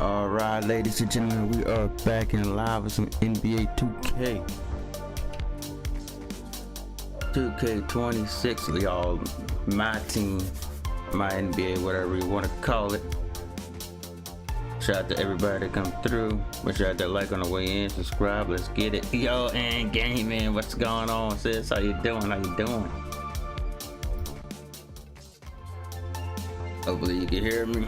Alright, ladies and gentlemen, we are back in live with some NBA 2K26, y'all. My team, my NBA, whatever you want to call it. Shout out to everybody that come through. Make sure that like on the way in, subscribe, let's get it. Yo, and game, man, what's going on, sis? How you doing? How you doing? Hopefully you can hear me.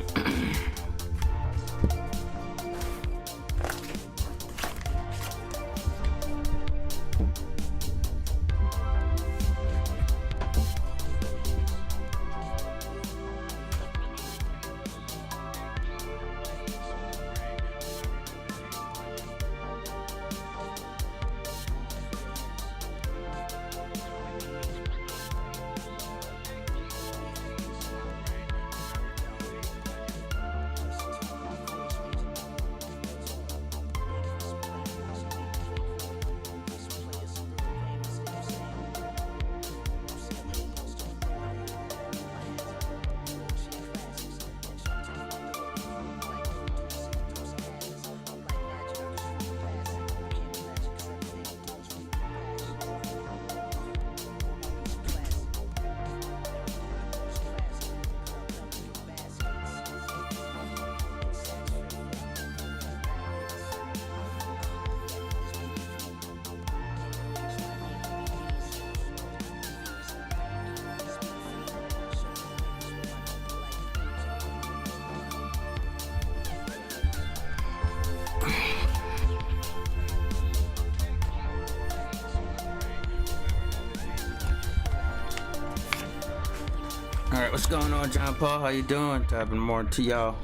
Alright, what's going on, John Paul? How you doing? Top of the morning to y'all.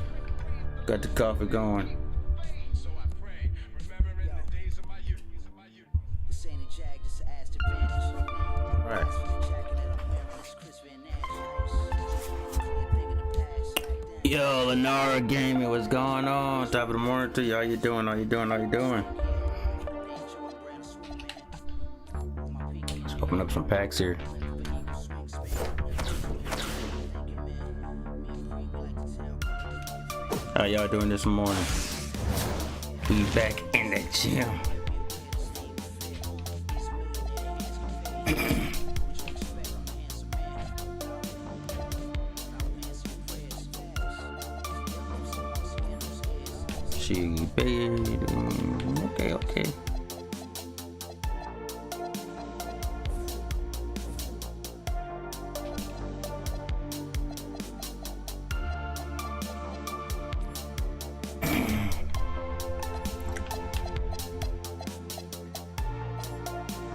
Got the coffee going. Alright. Yo, Lenara Gaming, what's going on? Top of the morning to you. How you doing? How you doing? How you doing? Let's open up some packs here. How y'all doing this morning? We back in the gym. She baby. Okay.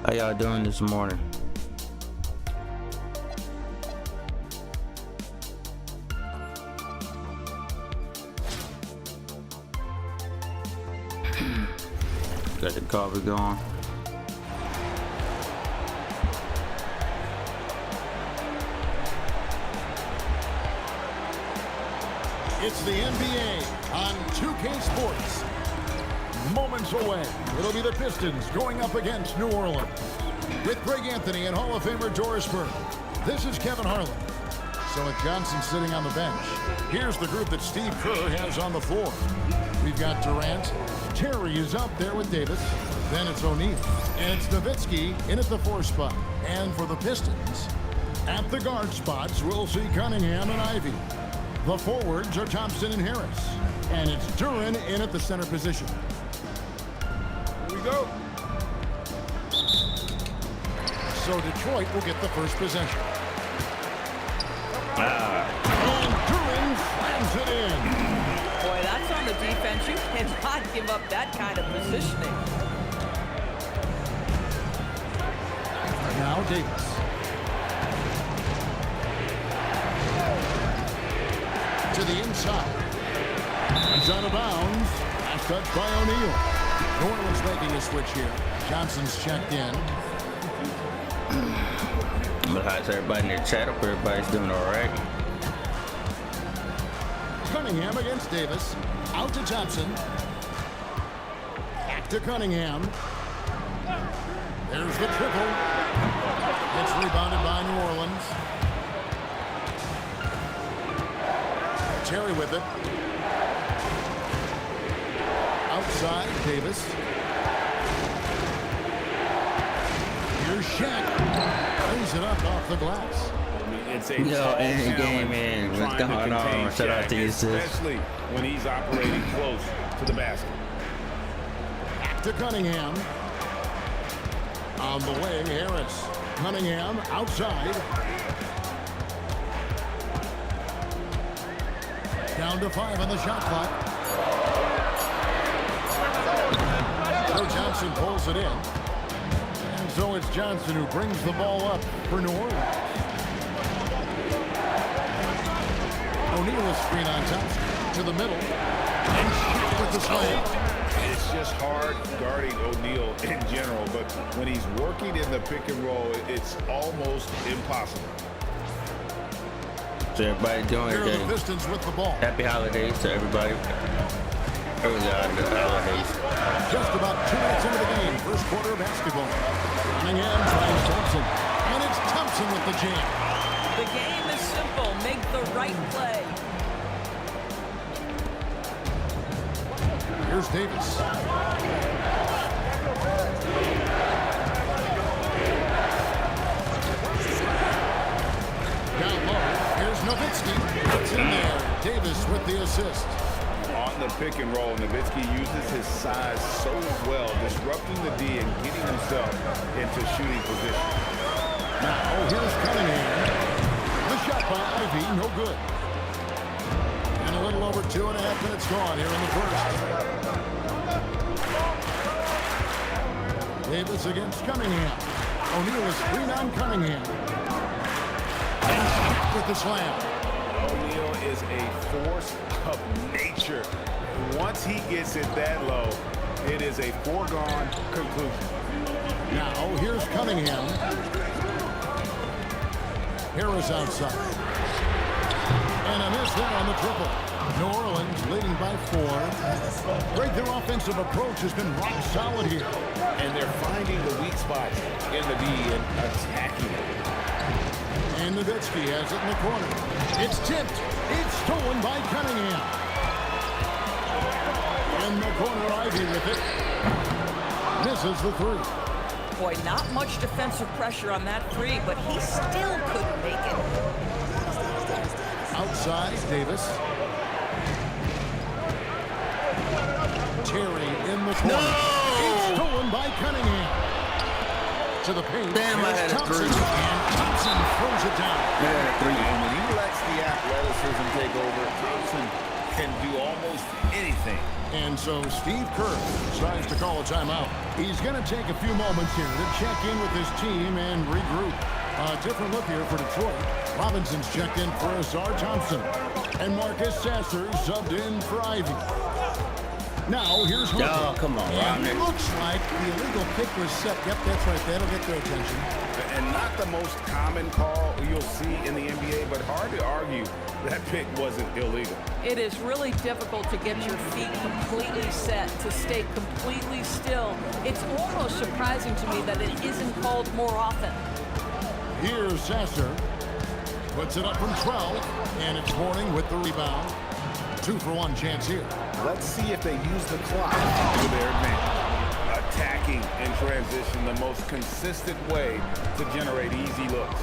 How y'all doing this morning? Got the coffee going. It's the NBA on 2K Sports. Moments away, it'll be the Pistons going up against New Orleans. With Greg Anthony and Hall of Famer Doris Burke, this is Kevin Harlan. So with Johnson sitting on the bench, here's the group that Steve Kerr has on the floor. We've got Durant, Terry is up there with Davis, then it's O'Neal, and it's Nowitzki in at the 4 spot. And for the Pistons, at the guard spots, we'll see Cunningham and Ivy. The forwards are Thompson and Harris, and it's Duran in at the center position. Go. So Detroit will get the first possession. And Duran slams it in. Boy, that's on the defense. You cannot give up that kind of positioning. Now Davis. To the inside. He's out of bounds. Last touch by O'Neal. New Orleans making a switch here. Johnson's checked in. But how's everybody in their chat? Hope everybody's doing alright. Cunningham against Davis. Out to Thompson. Back to Cunningham. There's the triple. It's rebounded by New Orleans. Terry with it. Outside, Davis. Here's Shaq. Brings it up off the glass. It's a Yo, tall in game, challenge man. What's trying to going on? contain Shout out to you, Shaq, sis. especially when he's operating close to the basket. Back to Cunningham. On the wing, Harris. Cunningham outside. Down to 5 on the shot clock. So Johnson pulls it in. And so it's Johnson who brings the ball up for New Orleans. O'Neal is screen on Thompson. To the middle. And Shaq with the slam. It's just hard guarding O'Neal in general, but when he's working in the pick and roll, it's almost impossible. So everybody doing Here are today. the Pistons with the ball. Happy holidays to everybody. Early holidays. Just about 2 minutes into the game. First quarter of basketball. Cunningham finds Thompson. And it's Thompson with the jam. The game is simple. Make the right play. Here's Davis. Down low. Here's Nowitzki. It's in there. Davis with the assist. On the pick and roll, Nowitzki uses his size so well, disrupting the D and getting himself into shooting position. Now here's Cunningham. The shot by Ivy, no good. And a little over 2.5 minutes gone here in the first. Davis against Cunningham. O'Neal is screen on Cunningham. And Shaq with the slam. O'Neal is a force of nature. Once he gets it that low, it is a foregone conclusion. Now here's Cunningham. Harris outside. And a miss there on the triple. New Orleans leading by 4. Greg, their offensive approach has been rock solid here. And they're finding the weak spots in the D and attacking it. And Nowitzki has it in the corner. It's tipped. It's stolen by Cunningham. In the corner, Ivy with it. Misses the 3. Boy, not much defensive pressure on that three, but he still couldn't make it. Outside, Davis. Terry in the corner. No! It's stolen by Cunningham. To the paint. Damn, I Here's had a Thompson. three. And Thompson throws it down. And when he lets the athleticism take over, Thompson can do almost anything. And so Steve Kerr decides to call a timeout. He's going to take a few moments here to check in with his team and regroup. A different look here for Detroit. Robinson's checked in for Azar Thompson. And Marcus Sasser subbed in for Ivy. Now, here's Hardwood. Oh, come on, And it Rodney. looks like the illegal pick was set. Yep, that's right. That'll get their attention. And not the most common call you'll see in the NBA, but hard to argue that pick wasn't illegal. It is really difficult to get your feet completely set, to stay completely still. It's almost surprising to me that it isn't called more often. Here's Sasser. Puts it up from 12. And it's Morning with the rebound. 2-for-1 chance here. Let's see if they use the clock to their advantage. Attacking in transition, the most consistent way to generate easy looks.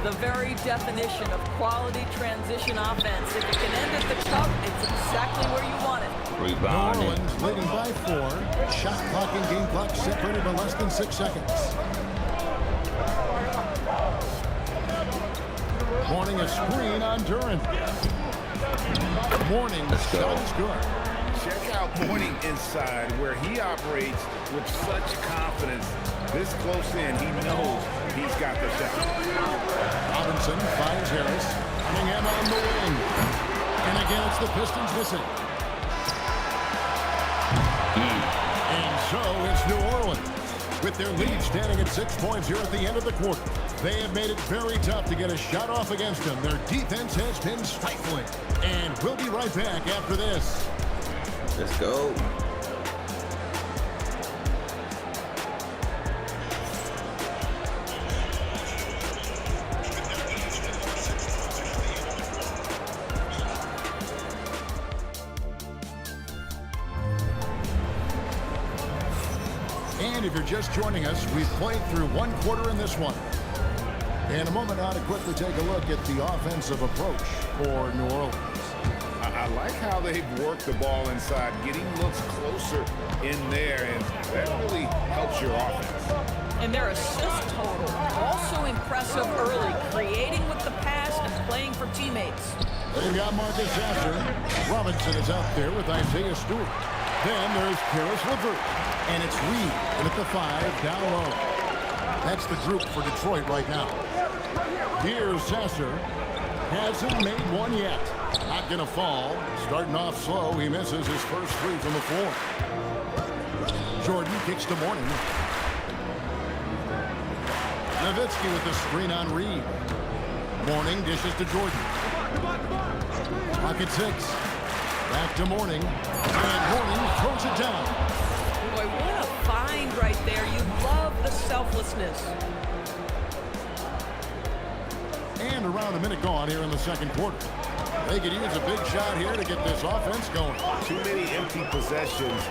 The very definition of quality transition offense. If it can end at the cup, it's exactly where you want it. New Rebounding. Orleans leading by 4. Shot clock and game clock separated by less than 6 seconds. Morning a screen on Durant. Morning Let's go. shot is good. Check out Morning inside, where he operates with such confidence. This close in, he knows he's got the shot. Robinson finds Harris. Cunningham on the wing. And again, it's the Pistons missing. And so it's New Orleans with their lead standing at 6 points here at the end of the quarter. They have made it very tough to get a shot off against them. Their defense has been stifling. And we'll be right back after this. Let's go. And if you're just joining us, we've played through one quarter in this one. In a moment now to quickly take a look at the offensive approach for New Orleans. I like how they've worked the ball inside, getting looks closer in there, and that really helps your offense. And their assist total, also impressive early, creating with the pass and playing for teammates. They've got Marcus Sasser. Robinson is out there with Isaiah Stewart. Then there's Karis LeVert. And it's Reed in at the 5 down low. That's the group for Detroit right now. Here's Sasser. Hasn't made one yet. Not going to fall. Starting off slow. He misses his first three from the floor. Jordan kicks to Mourning. Nowitzki with the screen on Reed. Mourning dishes to Jordan. Pocket 6. Back to Mourning. And Mourning throws it down. Boy, what a find right there. You love the selflessness. And around a minute gone here in the second quarter. They could use a big shot here to get this offense going. Too many empty possessions.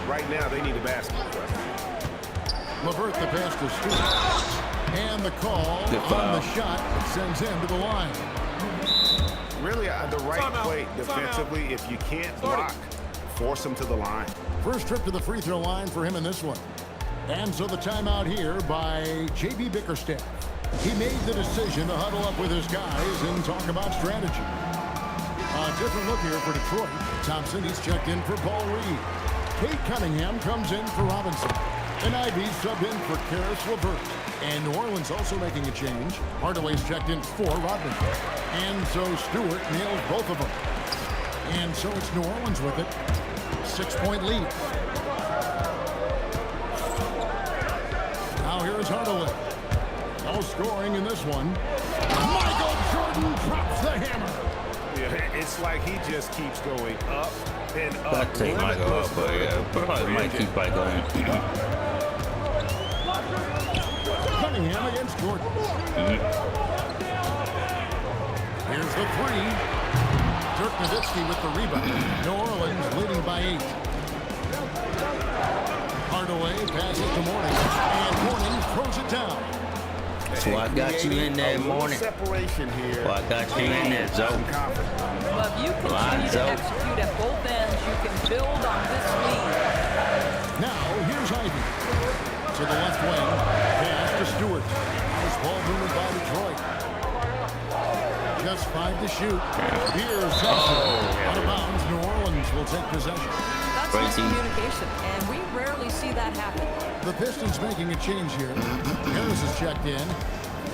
Right now, they need a basket. LeVert the pass to Stewart. And the call on the shot sends him to the line. Really, the right play defensively. If you can't block, force him to the line. First trip to the free throw line for him in this one. And so the timeout here by J.B. Bickerstaff. He made the decision to huddle up with his guys and talk about strategy. A different look here for Detroit. Thompson, he's checked in for Paul Reed. Kate Cunningham comes in for Robinson. And Ivy subbed in for Karis LeVert. And New Orleans also making a change. Hardaway's checked in for Rodman. And so Stewart nails both of them. And so it's New Orleans with it. 6-point lead. Now here's Hardaway. No scoring in this one. Michael Jordan drops the hammer. Yeah, it's like he just keeps going up and up. I'd take Michael up, but yeah, probably might keep by going. Cunningham against Jordan. Here's the three. Dirk Nowitzki with the rebound. New Orleans leading by 8. Hardaway passes to Mourning. And Mourning throws it down. So I got you in that Mourning. Separation here. Well, I got you in that zone. Well, if you continue to execute at both ends, you can build on this lead. Now, here's Ivy. To the left wing. Pass to Stewart. This ball moved by Detroit. Just 5 to shoot. Here's Sasser. Out of bounds. New Orleans will take possession. That's miscommunication, and we rarely see that happen. The Pistons making a change here. Harris is checked in.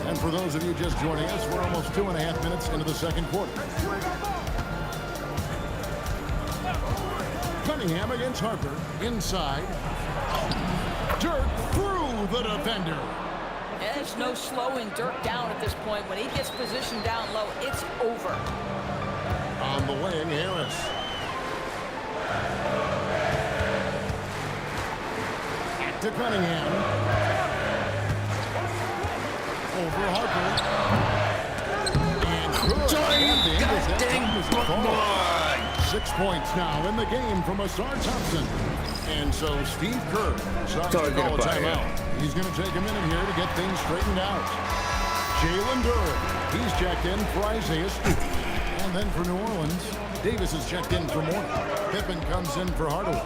And for those of you just joining us, we're almost 2.5 minutes into the second quarter. Cunningham against Harper. Inside. Dirk through the defender. There's no slowing Dirk down at this point. When he gets positioned down low, it's over. On the wing, Harris. To Cunningham. Over Harper. And good. 6 points now in the game from Asar Thompson. And so Steve Kerr starts to call a timeout. He's going to take a minute here to get things straightened out. Jalen Durr, he's checked in for Isaiah Stewart. And then for New Orleans, Davis is checked in for Mourning. Pippen comes in for Hardaway.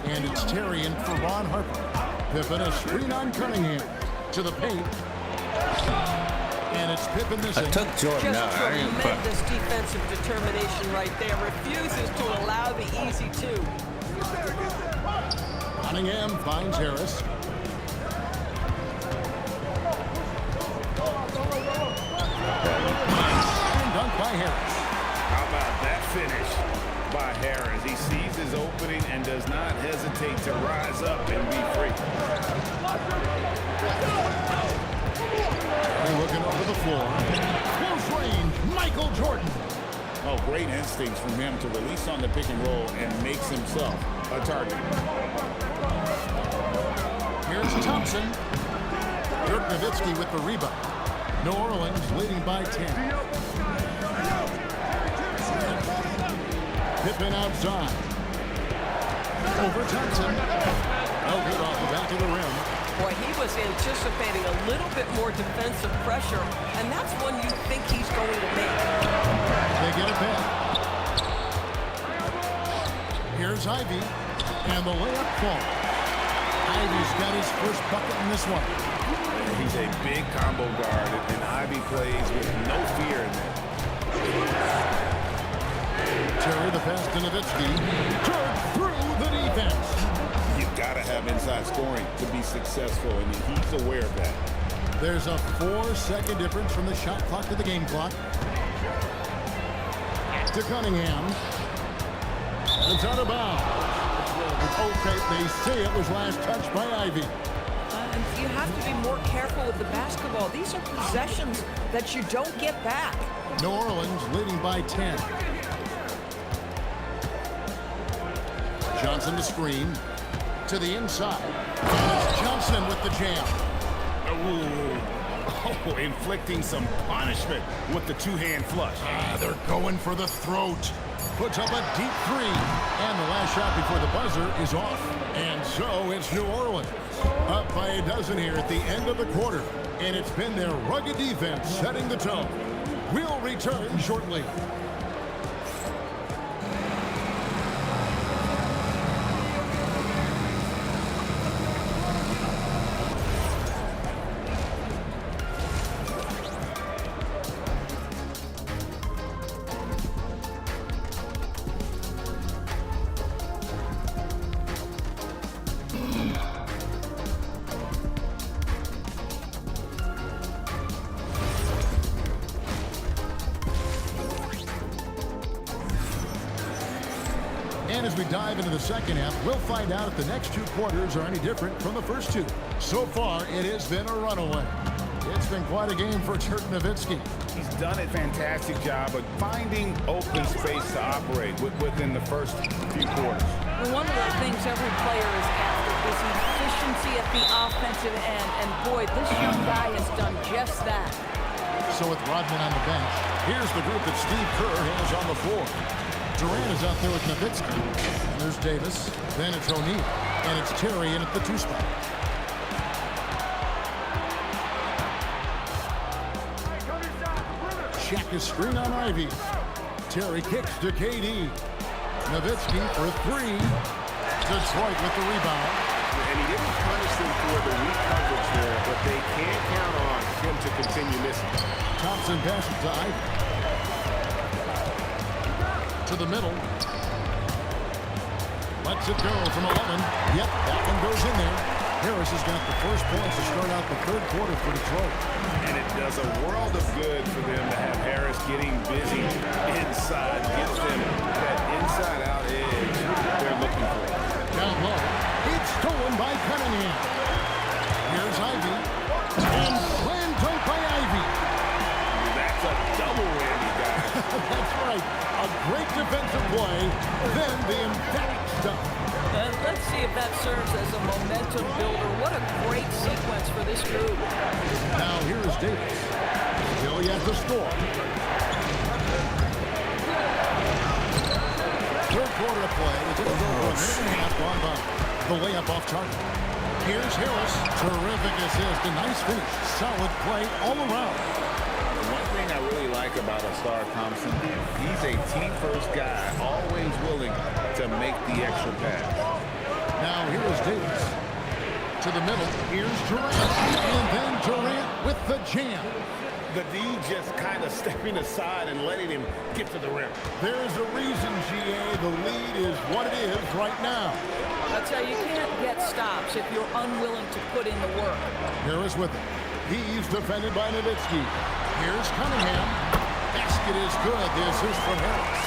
And it's Terry in for Ron Harper. Pippen a screen on Cunningham to the paint. And it's Pippen missing. I took Jordan Just out. tremendous defensive determination right there. Refuses to allow the easy two. Cunningham finds Harris. And dunk by Harris. How about that finish by Harris? He sees his opening and does not hesitate to rise up and be free. They're looking over the floor. Close range, Michael Jordan. Oh, great instincts from him to release on the pick and roll and makes himself a target. Here's Thompson. Dirk Nowitzki with the rebound. New Orleans leading by 10. Pippen outside. Over Thompson. Oh, good off the back of the rim. Boy, he was anticipating a little bit more defensive pressure, and that's one you think he's going to make. They get it back. Here's Ivy, and the layup falls. Ivy's got his first bucket in this one. He's a big combo guard, and Ivy plays with no fear in there. Terry, the pass to Nowitzki. Turned through the defense. You've got to have inside scoring to be successful, and he's aware of that. There's a 4-second difference from the shot clock to the game clock. To Cunningham. It's out of bounds. Okay, they say it was last touched by Ivy. And you have to be more careful with the basketball. These are possessions that you don't get back. New Orleans leading by 10. Johnson to screen. To the inside. And it's Johnson with the jam. Oh, inflicting some punishment with the two-hand flush. They're going for the throat. Puts up a deep three. And the last shot before the buzzer is off. And so it's New Orleans. Up by a dozen here at the end of the quarter. And it's been their rugged defense setting the tone. We'll return shortly. And as we dive into the second half, we'll find out if the next two quarters are any different from the first two. So far, it has been a runaway. It's been quite a game for Dirk Nowitzki. He's done a fantastic job of finding open space to operate within the first few quarters. And one of the things every player is after is efficiency at the offensive end. And boy, this young guy has done just that. So with Rodman on the bench, here's the group that Steve Kerr has on the floor. Durant is out there with Nowitzki. There's Davis. Then it's O'Neal. And it's Terry in at the 2 spot. Shaq is screen on Ivy. Terry kicks to KD. Nowitzki for 3. Detroit with the rebound. And he didn't punish them for the weak coverage there, but they can't count on him to continue missing. Thompson passes to Ivy. To the middle. Lets it go from 11. Yep, that one goes in there. Harris has got the first points to start out the third quarter for Detroit. And it does a world of good for them to have Harris getting busy inside. Gives them that inside-out edge they're looking for. Down low. It's stolen by Cunningham. Here's Ivy. And slam dunk by Ivy. That's a double whammy, guys. That's right. A great defensive play, then the emphatic stuff. And let's see if that serves as a momentum builder. What a great sequence for this group. Now here is Davis. Still yet to score. Third quarter of play with just over a minute and a half gone by. The layup off target. Here's Harris. Terrific assist. A nice finish. Solid play all around. One thing I really like about Star Thompson, he's a team-first guy, always willing to make the extra pass. Now here is Davis. To the middle. Here's Durant. And then Durant with the jam. The D just kind of stepping aside and letting him get to the rim. There's a reason, GA. The lead is what it is right now. That's how you can't get stops if you're unwilling to put in the work. Harris with it. He's defended by Nowitzki. Here's Cunningham. Basket is good. The assist from Harris.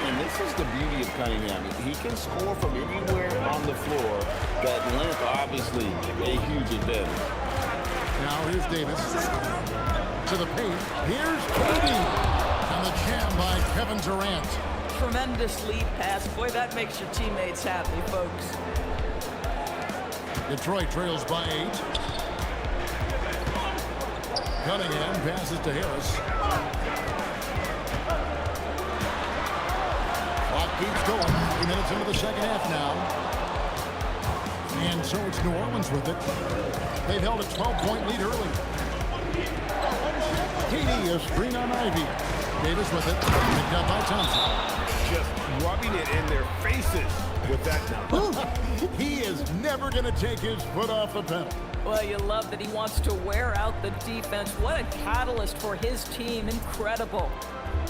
And this is the beauty of Cunningham. He can score from anywhere on the floor. That length, obviously, a huge advantage. Now here's Davis. To the paint. Here's KD. And the jam by Kevin Durant. Tremendous lead pass. Boy, that makes your teammates happy, folks. Detroit trails by 8. Cunningham passes to Harris. Clock keeps going. 3 minutes into the second half now. And so it's New Orleans with it. They've held a 12-point lead early. KD, a screen on Ivy. Davis with it. Picked up by Thompson. Just rubbing it in their faces with that dunk. He is never going to take his foot off the pedal. Well, you love that he wants to wear out the defense. What a catalyst for his team. Incredible.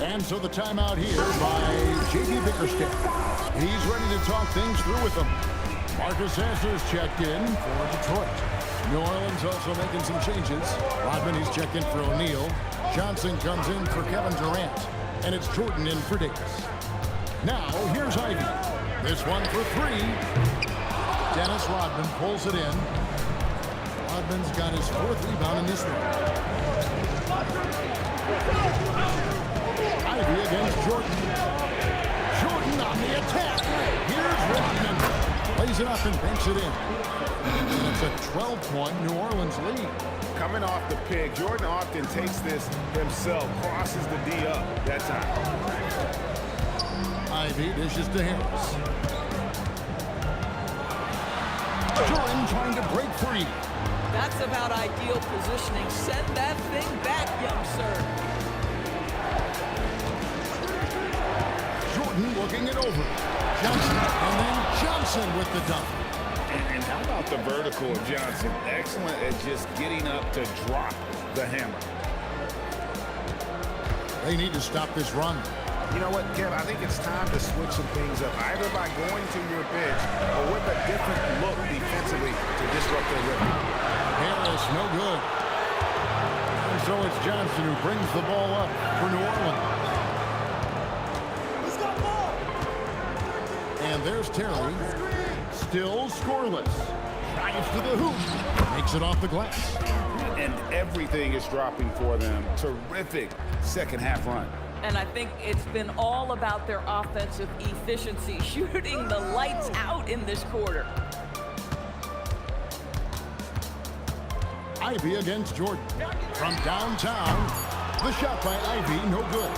And so the timeout here by J.D. Bickerstaff. He's ready to talk things through with them. Marcus Sasser's checked in for Detroit. New Orleans also making some changes. Rodman, he's checked in for O'Neal. Johnson comes in for Kevin Durant. And it's Jordan in for Davis. Now, here's Ivy. This one for three. Dennis Rodman pulls it in. Rodman's got his fourth rebound in this one. Ivy against Jordan. Jordan on the attack. Here's Rodman. Plays it up and banks it in. And it's a 12-point New Orleans lead. Coming off the pick, Jordan often takes this himself, crosses the D up that time. Ivy dishes to Harris. Jordan trying to break free. That's about ideal positioning. Send that thing back, young sir. Jordan looking it over. Johnson, and then Johnson with the dunk. And how about the vertical of Johnson? Excellent at just getting up to drop the hammer. They need to stop this run. You know what, Kev? I think it's time to switch some things up, either by going to your bench or with a different look defensively to disrupt their rhythm. Harris, no good. And so it's Johnson who brings the ball up for New Orleans. And there's Terry, still scoreless. Drives to the hoop, makes it off the glass. And everything is dropping for them. Terrific second half run. And I think it's been all about their offensive efficiency, shooting the lights out in this quarter. Ivy against Jordan. From downtown, the shot by Ivy, no good.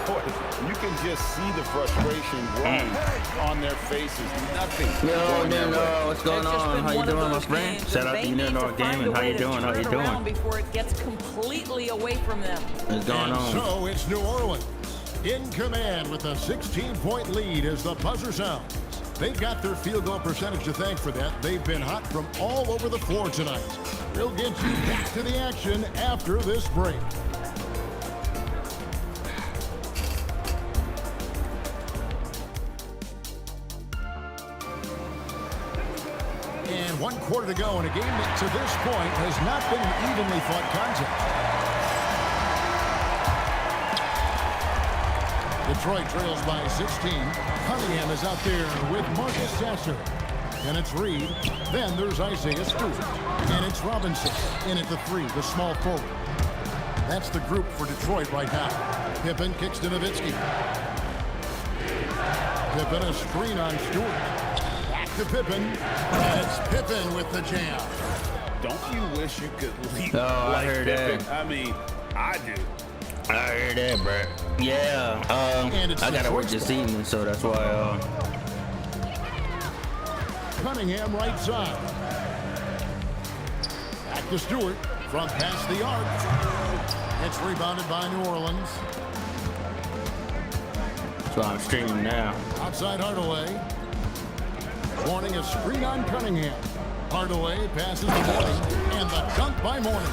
Boy, you can just see the frustration growing on their faces. Nothing. No, what's going It's just on? been How you one of doing, my those friend? games, Shout and out to they you, need Nerd find Gaming. a How way you to doing? How turn you it around doing? before it gets completely away from them. What's going And on? so it's New Orleans in command with a 16-point lead as the buzzer sounds. They've got their field goal percentage to thank for that. They've been hot from all over the floor tonight. We'll get you back to the action after this break. And 1 quarter to go in a game that to this point has not been an evenly fought contest. Detroit trails by 16. Cunningham is out there with Marcus Sasser. And it's Reed. Then there's Isaiah Stewart. And it's Robinson in at the three, the small forward. That's the group for Detroit right now. Pippen kicks to Nowitzki. Pippen a screen on Stewart. Back to Pippen. And it's Pippen with the jam. Don't you wish you could leap I like heard Pippen? that. I mean, I do. I heard that, bro. Yeah, And it's I gotta work Detroit's this evening, so that's why, Cunningham right side. Back to Stewart from past the arc. It's rebounded by New Orleans. that's why I'm streaming now. Outside Hardaway. Warning a screen on Cunningham. Hardaway passes to Mourning. And the dunk by Mourning.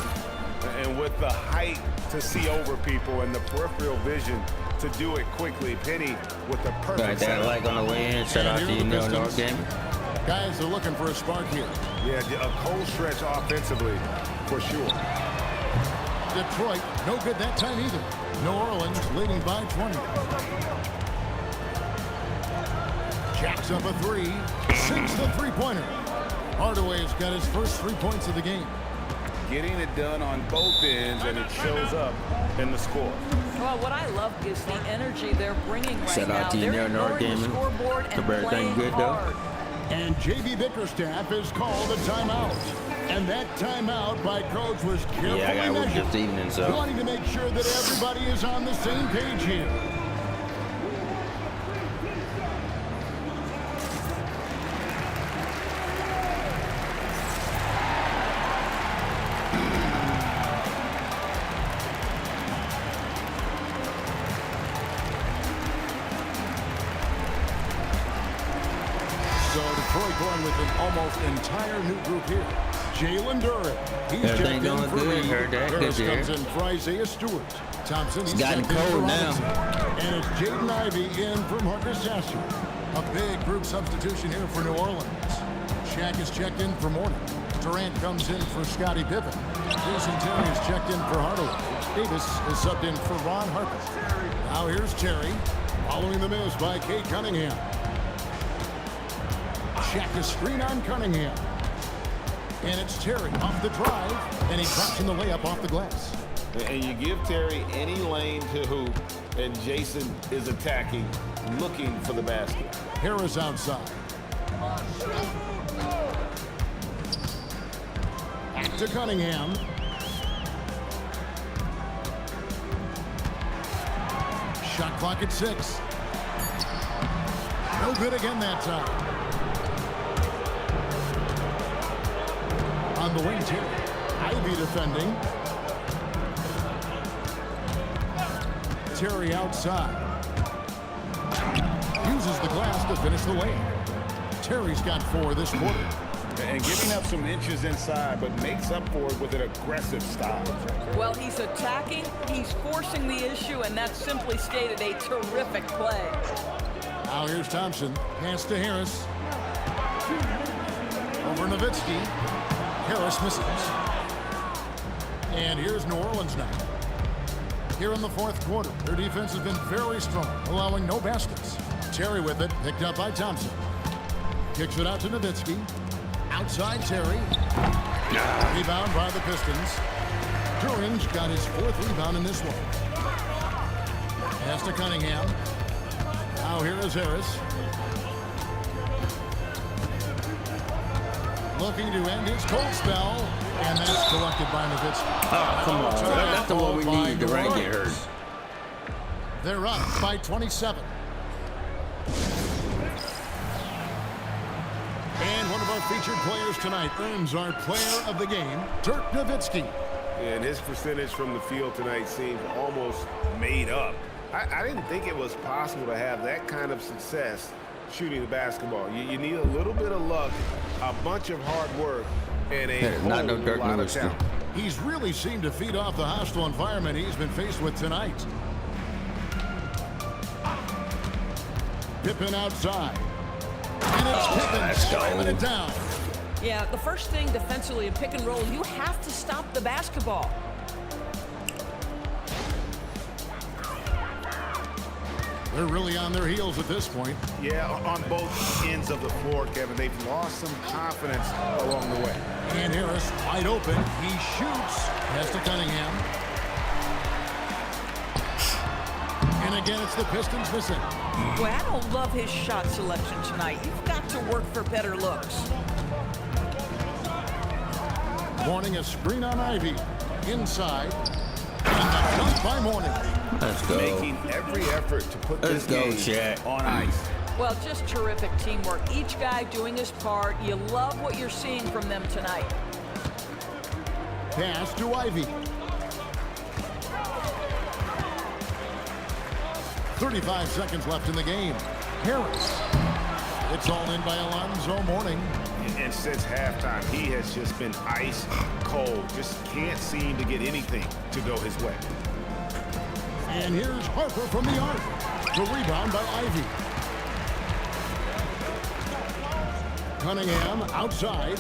And with the height to see over people and the peripheral vision to do it quickly, Penny with the Got perfect that setup. like on the way in. Shout out to you, Nerd Gaming. Guys are looking for a spark here. Yeah, a cold stretch offensively, for sure. Detroit, no good that time either. New Orleans leading by 20. Jacks up a three. Sinks the three-pointer. Hardaway's got his first 3 points of the game. Getting it done on both ends, and it shows up in the score. Well, what I love is the energy they're bringing right Shout now. out to you, They're Nerd ignoring the Gaming. scoreboard and Hope everything playing good, though. hard. And J.B. Bickerstaff has called a timeout. And that timeout by coach was carefully Yeah, I gotta work measured, this evening, so. wanting to make sure that everybody is on the same page here. Detroit going with an almost entire new group here. Jalen Duren. He's Everything checked in going for good. Reed. Heard that. Harris Good comes there. in for Isaiah Stewart. Thompson, he's gotten checked in for cold now. Robinson. And it's Jaden Ivey in from Marcus Sasser. A big group substitution here for New Orleans. Shaq is checked in for Morning. Durant comes in for Scottie Pippen. Jason Terry is checked in for Hardwood. Davis is subbed in for Ron Harper. Now here's Terry, following the miss by Kate Cunningham. Shaq is screen on Cunningham. And it's Terry off the drive, and he drops in the layup off the glass. And you give Terry any lane to hoop, and Jason is attacking, looking for the basket. Harris outside. Back to Cunningham. Shot clock at 6. No good again that time. On the wing, Terry. Ivy defending. Terry outside. Uses the glass to finish the lane. Terry's got 4 this quarter. And giving up some inches inside, but makes up for it with an aggressive style. Well, he's attacking, he's forcing the issue, and that's simply stated a terrific play. Now here's Thompson. Pass to Harris. Over Nowitzki. Harris misses. And here's New Orleans now. Here in the fourth quarter, their defense has been very strong, allowing no baskets. Terry with it, picked up by Thompson. Kicks it out to Nowitzki. Outside Terry. Rebound by the Pistons. Duren's got his 4th rebound in this one. Pass to Cunningham. Now here is Harris. Looking to end his cold spell. And that's collected by Nowitzki. Oh, come on. That's the one we need. Durant get hurt. They're up by 27. And one of our featured players tonight earns our player of the game, Dirk Nowitzki. And his percentage from the field tonight seemed almost made up. I didn't think it was possible to have that kind of success shooting the basketball. You need a little bit of luck, a bunch of hard work, and a whole not no Dirk lot of Nowitzki. talent. He's really seemed to feed off the hostile environment he's been faced with tonight. Pippen outside. And it's Pippen slamming it down. Yeah, the first thing defensively in pick and roll, you have to stop the basketball. They're really on their heels at this point. Yeah, on both ends of the floor, Kevin. They've lost some confidence along the way. And Harris wide open. He shoots. Pass to Cunningham. And again, it's the Pistons missing. Boy, I don't love his shot selection tonight. You've got to work for better looks. Morning a screen on Ivy. Inside. And the dunk by Morning. Let's go. Making every effort to put Let's this go, game Shaq. on ice. Well, just terrific teamwork. Each guy doing his part. You love what you're seeing from them tonight. Pass to Ivy. 35 seconds left in the game. Harris. It's all in by Alonzo Mourning. And since halftime, he has just been ice cold. Just can't seem to get anything to go his way. And here's Harper from the arc. The rebound by Ivy. Cunningham outside.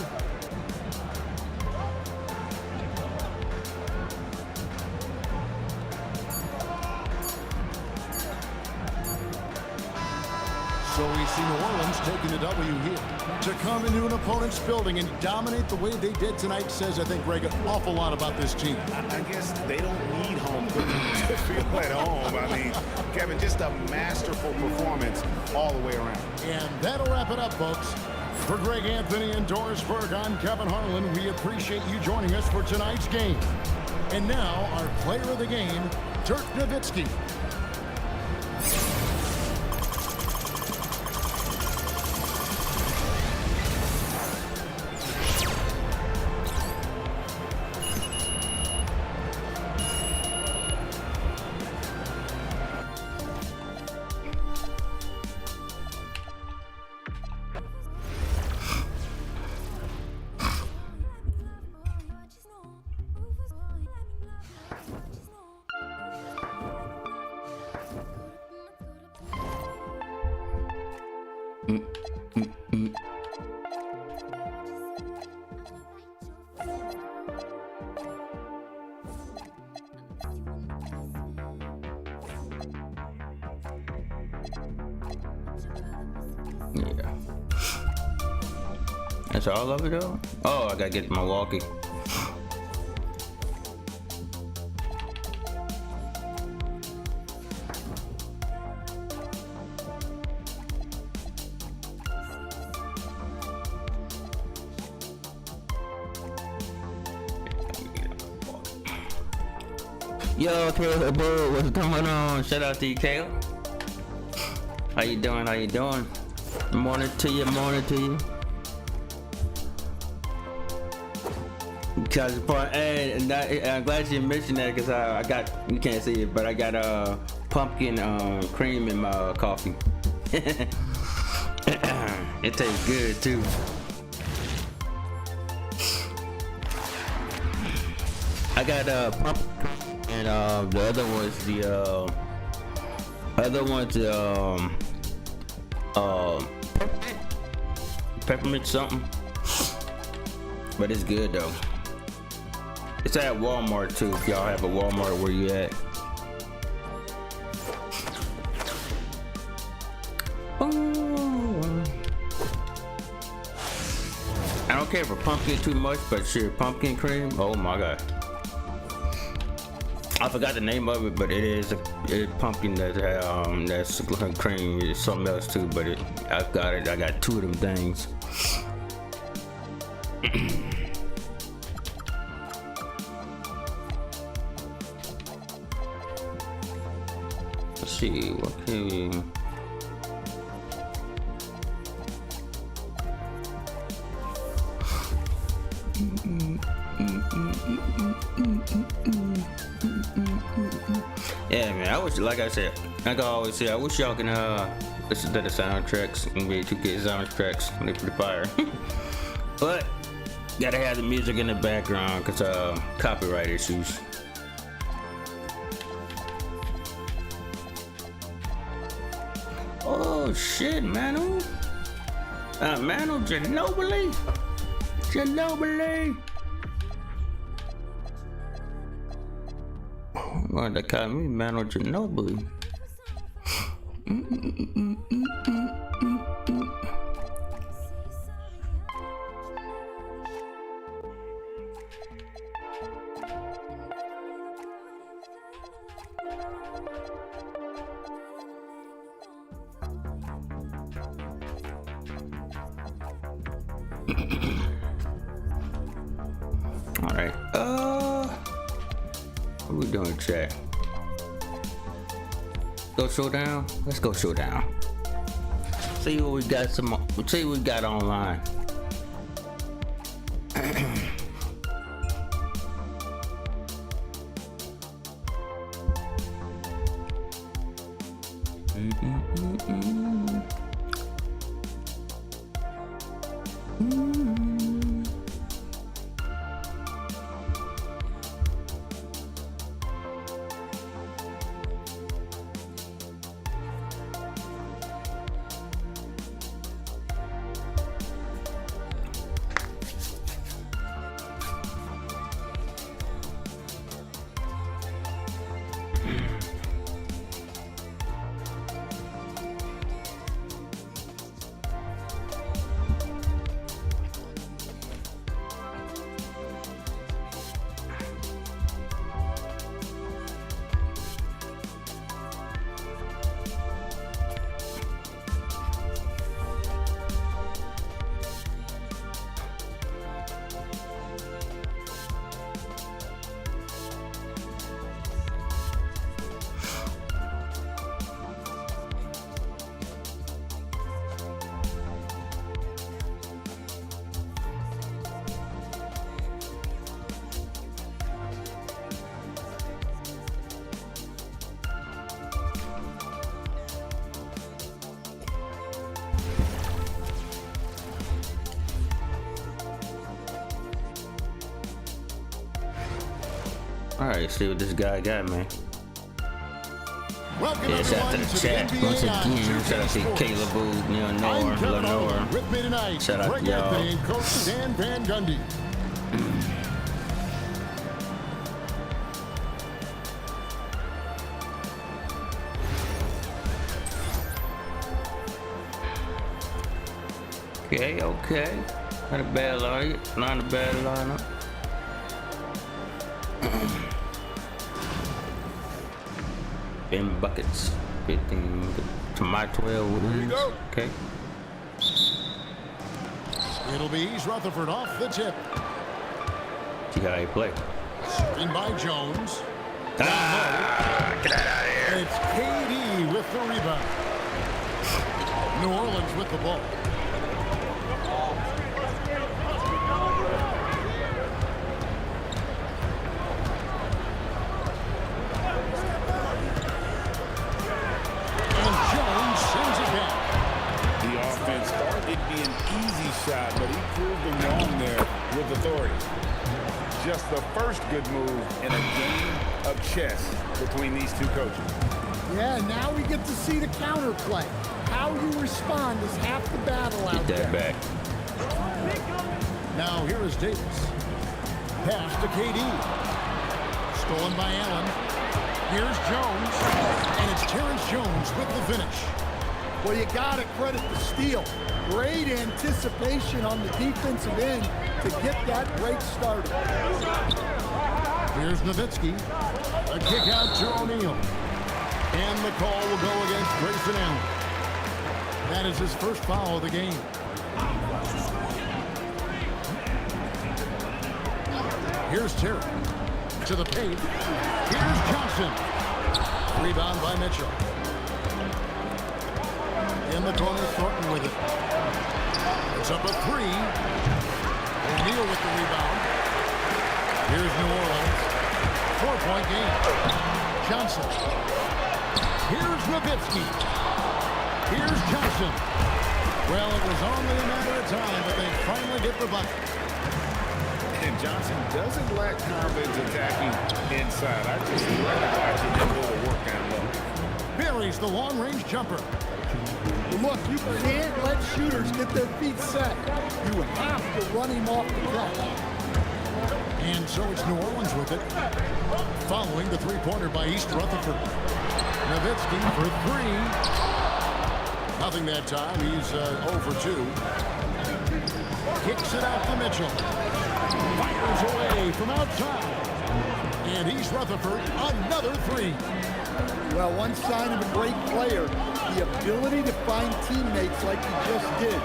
So we see New Orleans taking the W here. To come into an opponent's building and dominate the way they did tonight says, I think, Greg, an awful lot about this team. I guess they don't need home cooking to feel at home. I mean, Kevin, just a masterful performance all the way around. And that'll wrap it up, folks. For Greg Anthony and Doris Berg, I'm Kevin Harlan. We appreciate you joining us for tonight's game. And now, our player of the game, Dirk Nowitzki. Yeah. That's all of it though? Oh, I gotta get to Milwaukee. Yo, Caleb, what's going on? Shout out to you, Caleb. How you doing? How you doing? Morning to you, morning to you. Because, hey, I'm glad you mentioned that because I got, you can't see it, but I got pumpkin cream in my coffee. It tastes good too. I got pumpkin and the other one's peppermint something, but it's good though. It's at Walmart too. If y'all have a Walmart where you at. I don't care for pumpkin too much, but sure, pumpkin cream. Oh my god. I forgot the name of it, but it is a pumpkin that that's cream. It's something else too, but I got it. I got two of them things. Let's see what can we. Yeah, man. I wish, like I said, like I always say, I wish y'all can listen to the soundtracks, NBA2K soundtracks when they pretty fire. But gotta have the music in the background because copyright issues. Oh shit, Manu! Manu Ginobili. Well, they call me Manu Ginobili. All right. What we doing, chat? Go showdown. Let's go showdown. See what we got. See what we got online. All right, see what this guy got, man. Welcome Yeah, shout out everyone to the to the chat. NBA Once on again, shout out 2K to Sports. Caleb Booth, I'm Lenore, Kevin Lenore. Harlan. With me tonight, Shout out Greg to y'all. Anthony and Coach Dan Van Gundy. Okay. Not a bad lineup. Not a bad lineup. Ben buckets. 15 to my 12 wins. Okay. It'll be East Rutherford off the tip. See how he play. In by Jones. Get out of here. And it's KD with the rebound. New Orleans with the ball. And Jones sends it back. The offense thought it'd be an easy shot, but he proved them wrong there with authority. Just the first good move in a game of chess between these two coaches. Yeah, now we get to see the counterplay. How you respond is half the battle out Get that there. back. Now here is Davis. Pass to KD. Stolen by Allen. Here's Jones. And it's Terrence Jones with the finish. Well, you got to credit the steal. Great anticipation on the defensive end to get that break started. Here's Nowitzki. A kick out to O'Neal. And the call will go against Grayson Allen. That is his first foul of the game. Here's Terry. To the paint. Here's Johnson. Rebound by Mitchell. In the corner, Thornton with it. It's up a three. O'Neal with the rebound. Here's New Orleans. 4-point game. Johnson. Here's Nowitzki. Here's Johnson. Well, it was only a matter of time, but they finally get the bucket. And Johnson doesn't lack confidence attacking inside. I just love watching him go to work down low. Buries the long-range jumper. Look, you can't let shooters get their feet set. You have to run him off the catch. And so it's New Orleans with it. Following the three-pointer by East Rutherford. Nowitzki for three. Nothing that time. He's 0 for 2. Kicks it out to Mitchell. Fires away from outside. And East Rutherford, another three. Well, one sign of a great player, the ability to find teammates like he just did.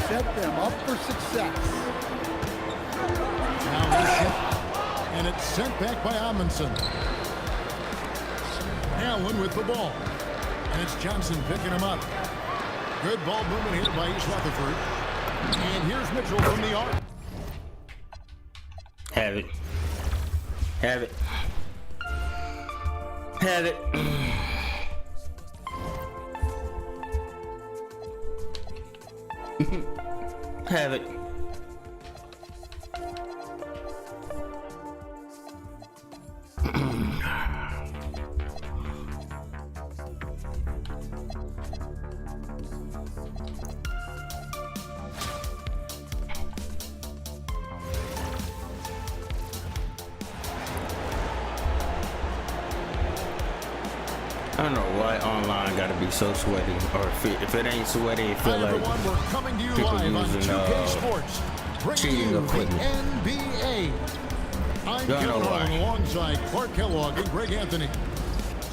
Set them up for success. Now this hit, and it's sent back by Amundsen. Allen with the ball. And it's Johnson picking him up. Good ball movement here by East Rutherford. And here's Mitchell from the arc. Have it. Have it. Have it. Have it. I don't know why online gotta be so sweaty, or if it ain't sweaty, it feel Hi, like everyone. We're coming to you people live on using, 2K Sports. Bringing cheating you the equipment. NBA. I'm Don't know Kevin Harlan why. alongside Clark Kellogg and Greg Anthony.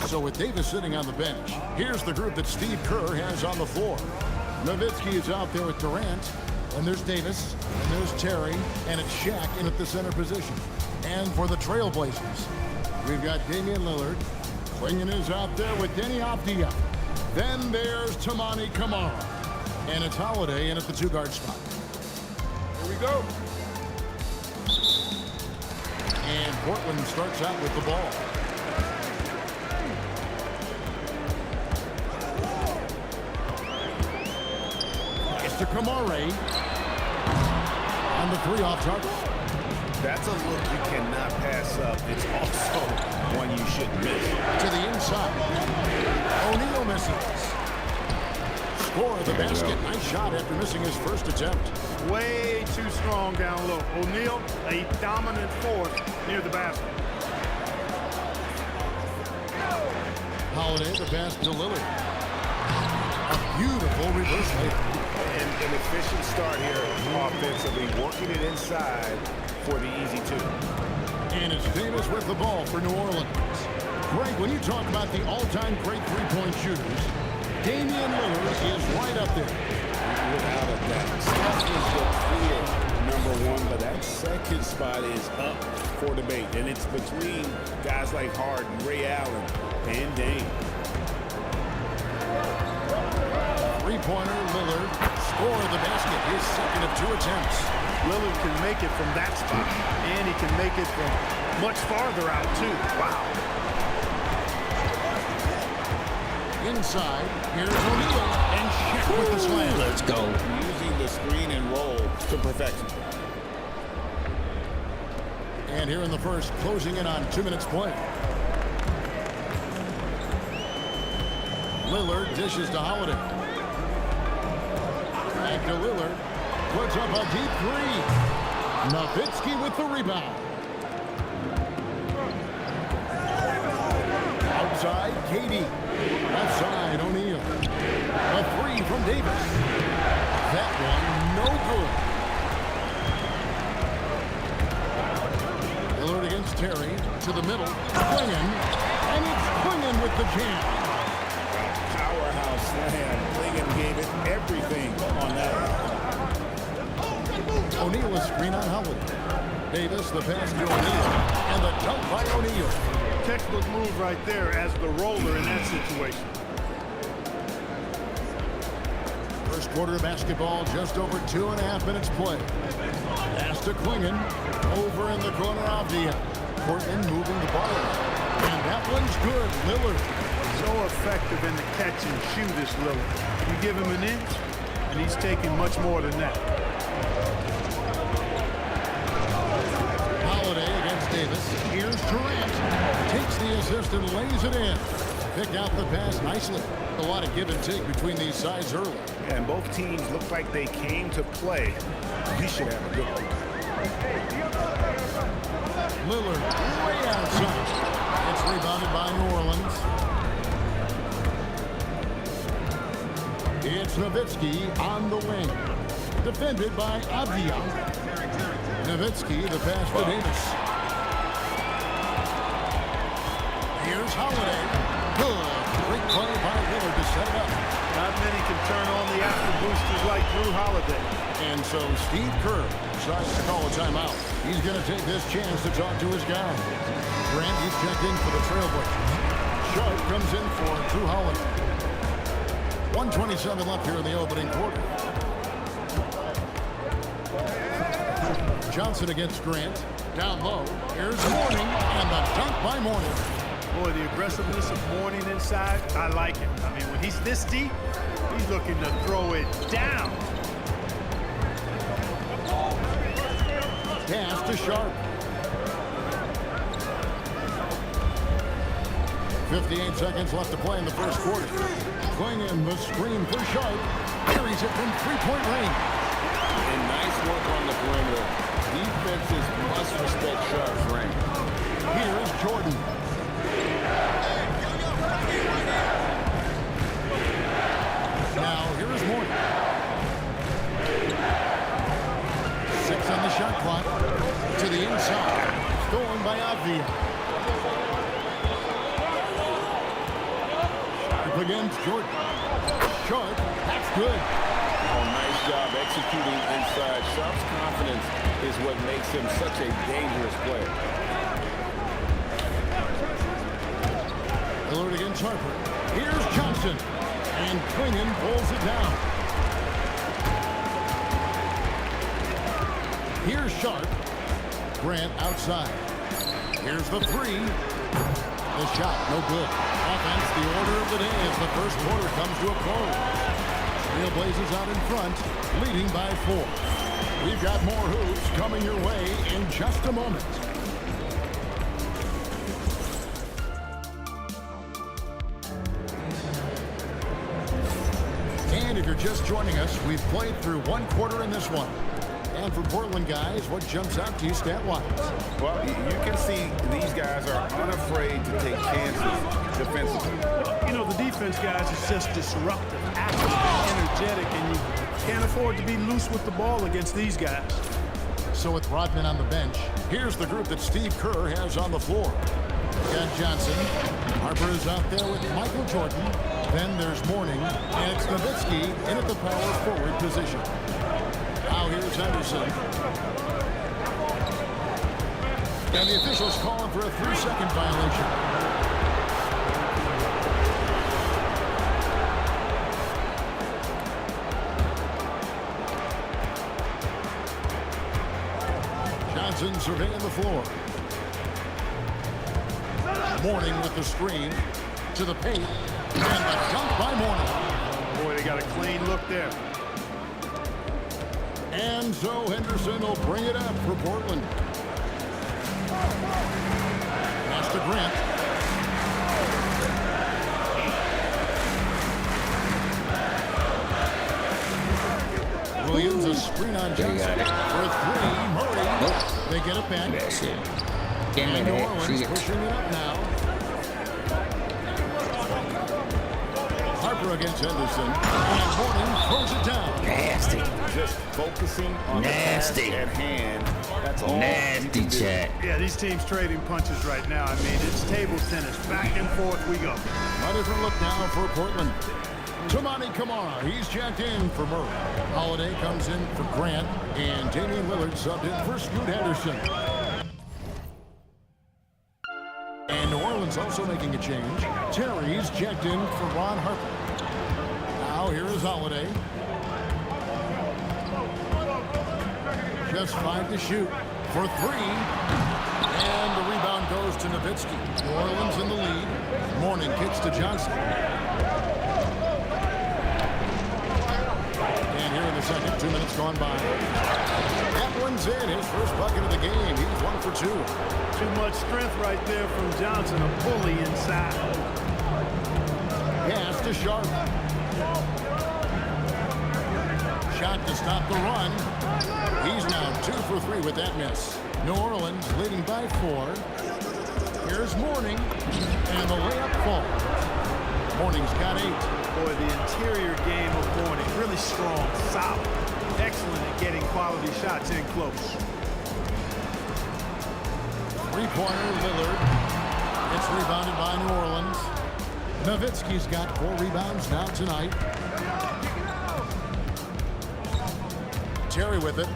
So with Davis sitting on the bench, here's the group that Steve Kerr has on the floor. Nowitzki is out there with Durant, and there's Davis, and there's Terry, and it's Shaq in at the center position. And for the Trailblazers, we've got Damian Lillard. Klingen is out there with Denny Avdia. Then there's Tamani Kamara. And it's Holiday in at the two-guard spot. Here we go. And Portland starts out with the ball. It's to Kamara. And the three off target. That's a look you cannot pass up. It's also one you shouldn't miss. To the inside. O'Neal misses. Score the basket. Nice shot after missing his first attempt. Way too strong down low. O'Neal, a dominant force near the basket. Holiday, the pass to Lillard. A beautiful reverse layup. An efficient start here offensively, working it inside for the easy two. And it's Davis with the ball for New Orleans. Greg, when you talk about the all-time great three-point shooters, Damian Lillard is right up there. Without a doubt. Steph is the clear #1, but that second spot is up for debate. And it's between guys like Harden, Ray Allen, and Dame. Three-pointer, Lillard. Score the basket. His second of 2 attempts. Lillard can make it from that spot, and he can make it from much farther out, too. Wow. Inside, here's O'Neal, and Shaq with the slam. Let's go. Using the screen and roll to perfection. And here in the first, closing in on 2 minutes play. Lillard dishes to Holiday. Back to Lillard. Puts up a deep 3. Nowitzki with the rebound. Outside, Katie. Left side, O'Neal. A 3 from Davis. That one, no good. Lillard against Terry. To the middle. Clingan. And it's Clingan with the jam. Powerhouse slam. Clingan gave it everything on that one. O'Neal is screen on Howard. Davis, the pass to O'Neal. And the dunk by O'Neal. Textbook move right there as the roller in that situation. First quarter of basketball, just over 2.5 minutes play. Pass to Clingan. Over in the corner of the Portland moving the ball. And that one's good. Lillard. So effective in the catch and shoot is Lillard. You give him an inch, and he's taking much more than that. Holiday against Davis. Here's Durant. Takes the assist and lays it in. Picked out the pass nicely. A lot of give and take between these sides early. And both teams look like they came to play. We should have a good one. Lillard way outside. It's rebounded by New Orleans. It's Nowitzki on the wing. Defended by Avdia. Nowitzki, the pass to Davis. Here's Holiday. Good. Great play by Lillard to set it up. Not many can turn on the after boosters like Drew Holiday. And so Steve Kerr decides to call a timeout. He's going to take this chance to talk to his guy. Grant, he's checked in for the Trailblazers. Sharp comes in for Drew Holiday. 1:27 left here in the opening quarter. Johnson against Grant. Down low. Here's Mourning, and the dunk by Mourning. Boy, the aggressiveness of Mourning inside, I like it. I mean, when he's this deep, he's looking to throw it down. Pass to Sharp. 58 seconds left to play in the first quarter. Clingan the screen for Sharp. Carries it from three-point range. And nice work on the perimeter. Defenses must respect Sharp's range. Here's Jordan. Now, here is Mourning. 6 on the shot clock. To the inside. Stolen by Avdia. Sharp against Jordan. Sharp. That's good. Oh, nice job executing inside. Sharp's confidence is what makes him such a dangerous player. Lillard against Harper. Here's Johnson. And Clingan pulls it down. Here's Sharp. Grant outside. Here's the 3. The shot, no good. Offense, the order of the day as the first quarter comes to a close. Trailblazers out in front, leading by 4. We've got more hoops coming your way in just a moment. And if you're just joining us, we've played through one quarter in this one. And for Portland guys, what jumps out to you stat-wise? Well, you can see these guys are unafraid to take chances defensively. You know, the defense, guys, is just disruptive, active, and energetic, and you can't afford to be loose with the ball against these guys. So with Rodman on the bench, here's the group that Steve Kerr has on the floor. Got Johnson. Harper is out there with Michael Jordan. Then there's Mourning, and it's Nowitzki in at the power forward position. Now here's Henderson. And the officials calling for a 3-second violation. Johnson surveying the floor. Mourning with the screen to the paint. And the dunk by Mourning. Boy, they got a clean look there. And so Henderson will bring it up for Portland. Pass to Grant. Williams a screen on Johnson for 3. Murray. Nope. They get it back. That shit. And Damn New it. Orleans Shit. pushing it up now. Harper against Henderson. And Mourning throws it down. Nasty. Just focusing on the task Nasty. at hand. That's all. Nasty chat. Yeah, these teams trading punches right now. I mean, it's table tennis. Back and forth we go. A different look now for Portland. Toumani Camara, he's checked in for Murray. Holiday comes in for Grant, and Damian Lillard subbed in for Scoot Henderson. And New Orleans also making a change. Terry's checked in for Ron Harper. Now here is Holiday. Just 5 to shoot for 3. And the rebound goes to Nowitzki. New Orleans in the lead. Mourning kicks to Johnson. And here in the second, 2 minutes gone by. That one's in. His first bucket of the game. He's 1 for 2. Too much strength right there from Johnson, a bully inside. Pass to Sharp. Shot to stop the run. He's now 2 for 3 with that miss. New Orleans leading by 4. Here's Mourning. And the layup falls. Mourning's got 8. Boy, the interior game of Mourning, really strong, solid, excellent at getting quality shots in close. Three-pointer Lillard. It's rebounded by New Orleans. Nowitzki's got 4 rebounds now tonight. Terry with it.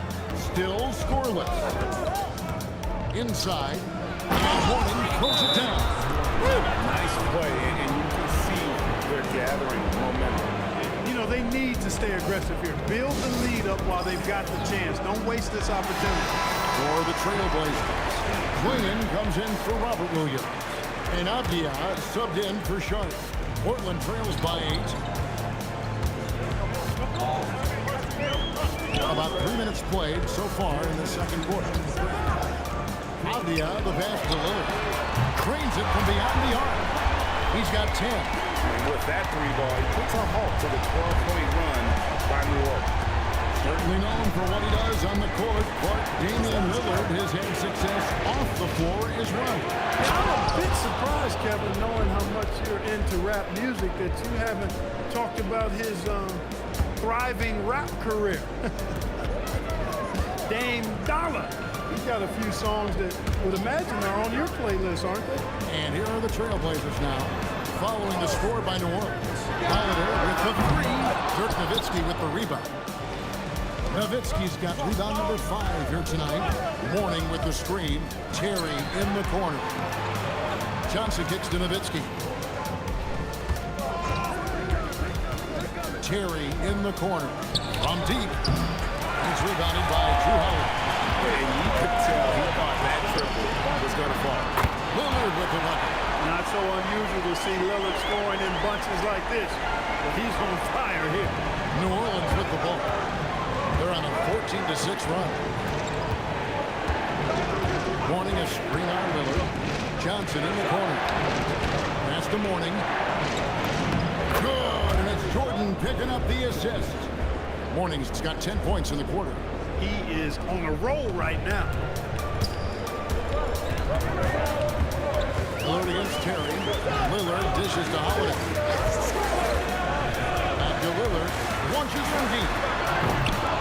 Still scoreless. Inside. And Mourning throws it down. Nice play, and you can see they're gathering momentum. You know, they need to stay aggressive here. Build the lead up while they've got the chance. Don't waste this opportunity. For the Trailblazers. Quinn comes in for Robert Williams. And Abdia subbed in for Sharp. Portland trails by 8. About 3 minutes played so far in the second quarter. Abdia, the pass to Lillard. Cranes it from beyond the arc. He's got 10. And with that 3-ball, he puts a halt to the 12-point run by New Orleans. Certainly known for what he does on the court, but Damian Lillard has had success off the floor as well. I'm a bit surprised, Kevin, knowing how much you're into rap music, that you haven't talked about his thriving rap career. Dame Dollar. He's got a few songs that would imagine are on your playlist, aren't they? And here are the Trailblazers now, following the score by New Orleans. Holiday with the 3. Dirk Nowitzki with the rebound. Nowitzki's got rebound number 5 here tonight. Mourning with the screen. Terry in the corner. Johnson kicks to Nowitzki. Terry in the corner. From deep. He's rebounded by Drew Holiday. And you could tell he thought that triple was going to fall. Lillard with the bucket. Not so unusual to see Lillard scoring in bunches like this, but he's on fire here. New Orleans with the ball. They're on a 14-10 5-6 run. Morning a screen on Lillard. Johnson in the corner. Pass to Morning. Good, and it's Jordan picking up the assist. Morning's got 10 points in the quarter. He is on a roll right now. Lillard against Terry. Lillard dishes to Holiday. Back to Lillard. Launches from deep.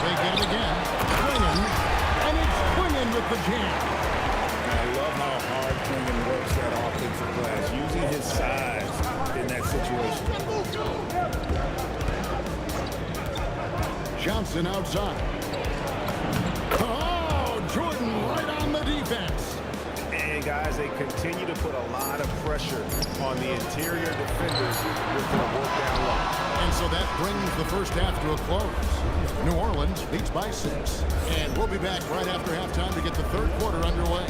They get him again. Quingen. And it's Quingen with the jam. I love how hard Quingen works that offensive glass, using his size in that situation. Johnson outside. Oh, Jordan right on the defense. And guys, they continue to put a lot of pressure on the interior defenders with their work down low. And so that brings the first half to a close. New Orleans leads by 6. And we'll be back right after halftime to get the third quarter underway.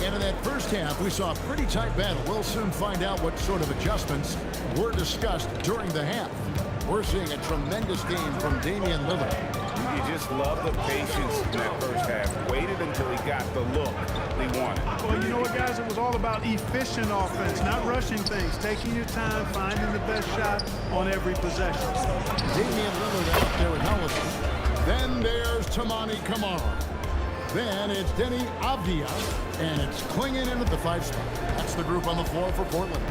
And in that first half, we saw a pretty tight battle. We'll soon find out what sort of adjustments were discussed during the half. We're seeing a tremendous game from Damian Lillard. You just love the patience in that first half. Waited until he got the look he wanted. Well, you know what, guys? It was all about efficient offense, not rushing things, taking your time, finding the best shot on every possession. Damian Lillard out there with Holiday. Then there's Tamani Kamara. Then it's Denny Avdia, and it's Quingen in at the 5 spot. That's the group on the floor for Portland.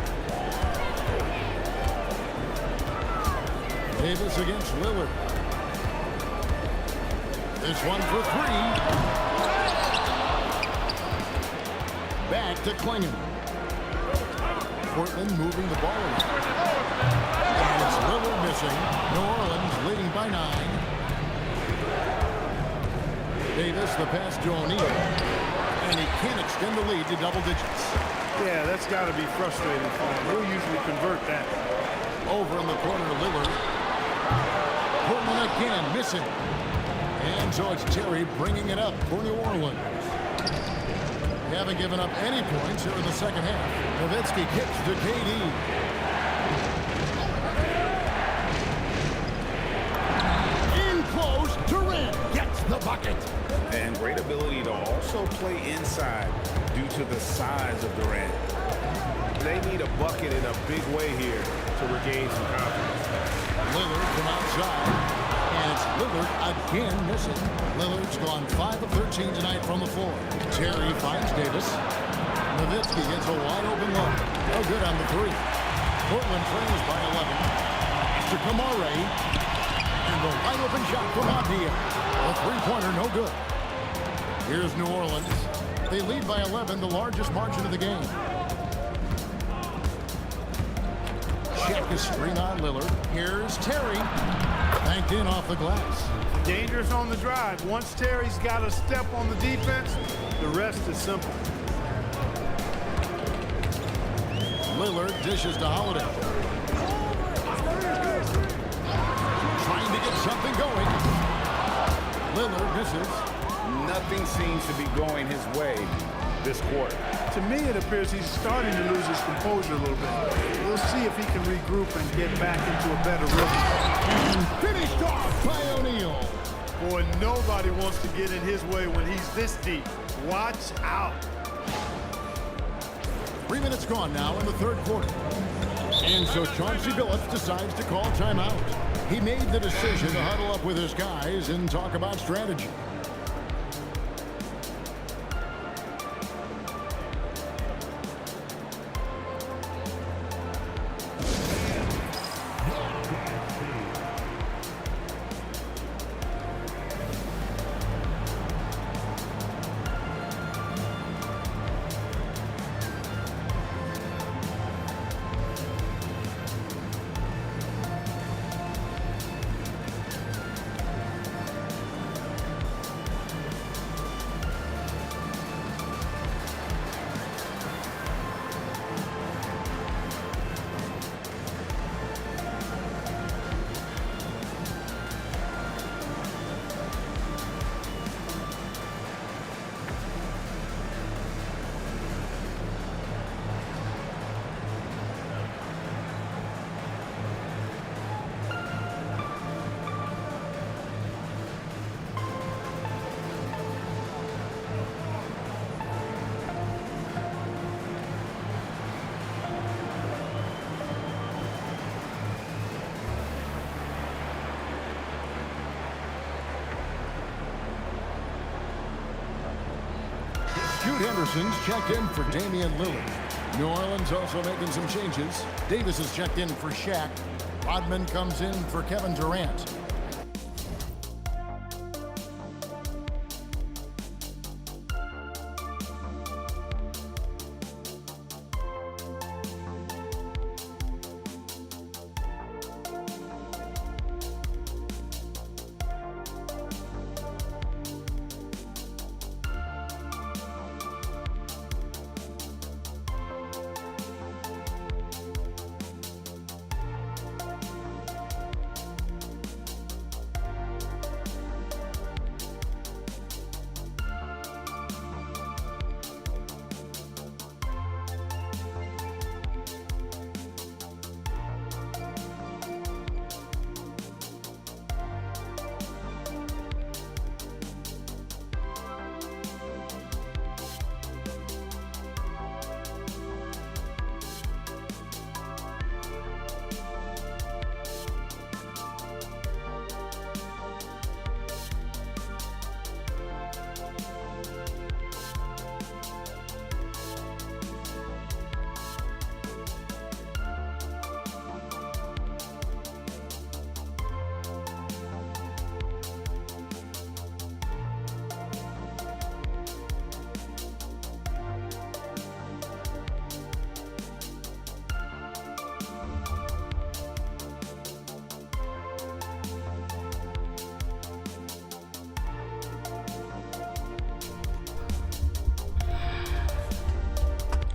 Davis against Lillard. This one for 3. Back to Quingen. Portland moving the ball around. And it's Lillard missing. New Orleans leading by 9. Davis, the pass to O'Neal. And he can't extend the lead to double digits. Yeah, that's got to be frustrating for him. He'll usually convert that. Over in the corner, Lillard. Portland again missing. And so it's Terry bringing it up for New Orleans. They haven't given up any points here in the second half. Nowitzki kicks to KD. In close, Durant gets the bucket. And great ability to also play inside due to the size of Durant. They need a bucket in a big way here to regain some confidence. Lillard from outside. And it's Lillard again missing. Lillard's gone 5 of 13 tonight from the floor. Terry finds Davis. Nowitzki gets a wide open look. No good on the 3. Portland trails by 11. To Kamara. And the wide open shot from Avdia. A 3-pointer, no good. Here's New Orleans. They lead by 11, the largest margin of the game. Check a screen on Lillard. Here's Terry. Banked in off the glass. Dangerous on the drive. Once Terry's got a step on the defense, the rest is simple. Lillard dishes to Holiday. Trying to get something going. Lillard misses. Nothing seems to be going his way this quarter. To me, it appears he's starting to lose his composure a little bit. We'll see if he can regroup and get back into a better rhythm. And finished off by O'Neal. Boy, nobody wants to get in his way when he's this deep. Watch out. 3 minutes gone now in the third quarter. And so Chauncey Billups decides to call timeout. He made the decision to huddle up with his guys and talk about strategy. Scoot Henderson's checked in for Damian Lillard. New Orleans also making some changes. Davis is checked in for Shaq. Rodman comes in for Kevin Durant.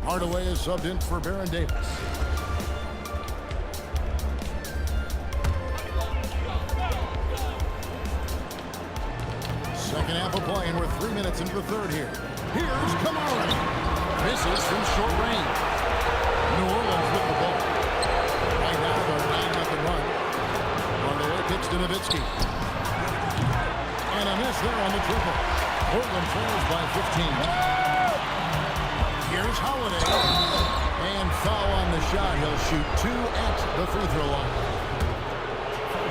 Hardaway is subbed in for Baron Davis. Second half of play, and we're 3 minutes into the third here. Here's Kamara. Misses from short range. New Orleans with the ball. Right now, they're 9-0 run. Hardaway kicks to Nowitzki. And a miss there on the triple. Portland trails by 15. Here's Holiday. And foul on the shot. He'll shoot 2 at the free throw line.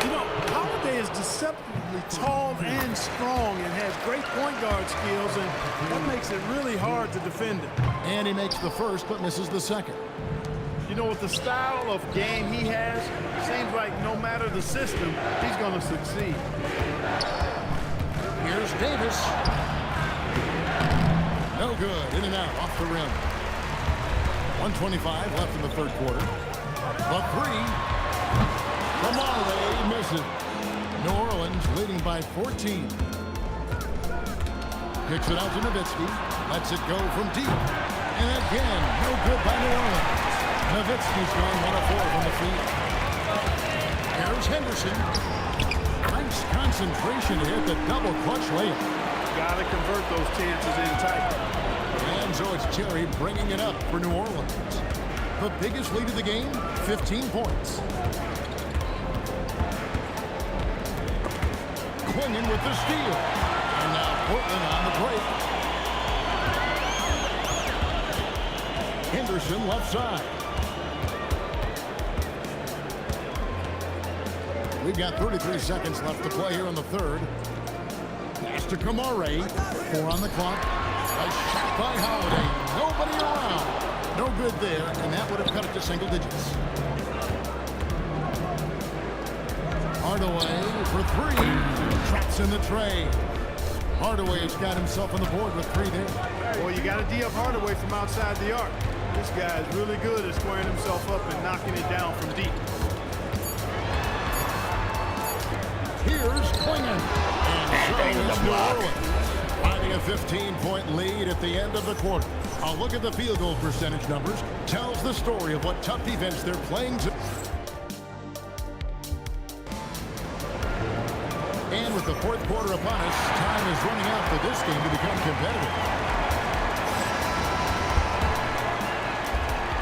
You know, Holiday is deceptively tall and strong and has great point guard skills, and that makes it really hard to defend him. And he makes the first but misses the second. You know, with the style of game he has, seems like no matter the system, he's going to succeed. Here's Davis. No good. In and out off the rim. 1:25 left in the third quarter. The three. Kamara misses. New Orleans leading by 14. Kicks it out to Nowitzki. Lets it go from deep. And again, no good by New Orleans. Nowitzki's gone 1 of 4 from the field. Here's Henderson. Nice concentration to hit the double clutch layup. Got to convert those chances in tight. And so it's Terry bringing it up for New Orleans. The biggest lead of the game, 15 points. Clinging with the steal. And now Portland on the break. Henderson left side. We've got 33 seconds left to play here in the third. Pass to Kamara. 4 on the clock. A shot by Holiday. Nobody around. No good there, and that would have cut it to single digits. Hardaway for 3. Traps in the tray. Hardaway's got himself on the board with 3 there. Well, you got to D up Hardaway from outside the arc. This guy is really good at squaring himself up and knocking it down from deep. Here's Klingon. And so it's New Orleans, finding a 15-point lead at the end of the quarter. A look at the field goal percentage numbers tells the story of what tough defense they're playing to. And with the fourth quarter upon us, time is running out for this game to become competitive.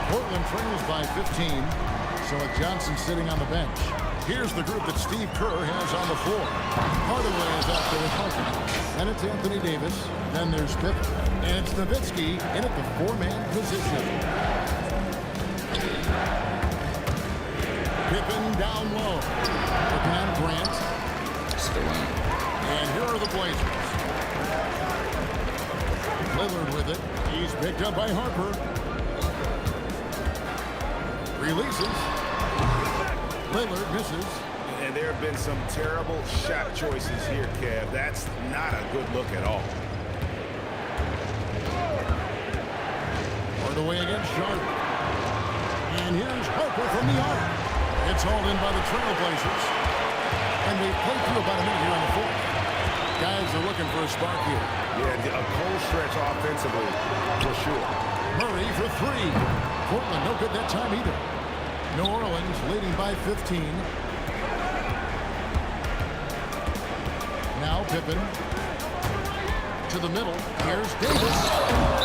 Portland trails by 15, so Johnson sitting on the bench. Here's the group that Steve Kerr has on the floor. Hardaway is out there with Hunter. Then it's Anthony Davis. Then there's Pippen. And it's Nowitzki in at the 4-man position. Pippen down low. Looking at Grant. And here are the Blazers. Lillard with it. He's picked up by Harper. Releases. Lillard misses. And there have been some terrible shot choices here, Kev. That's not a good look at all. Away against Sharp. And here's Harper from the arc. It's hauled in by the Trailblazers. And they've played through about a minute here on the fourth. Guys are looking for a spark here. Yeah, a cold stretch offensively, for sure. Murray for three. Portland no good that time either. New Orleans leading by 15. Now Pippen to the middle. Here's Davis.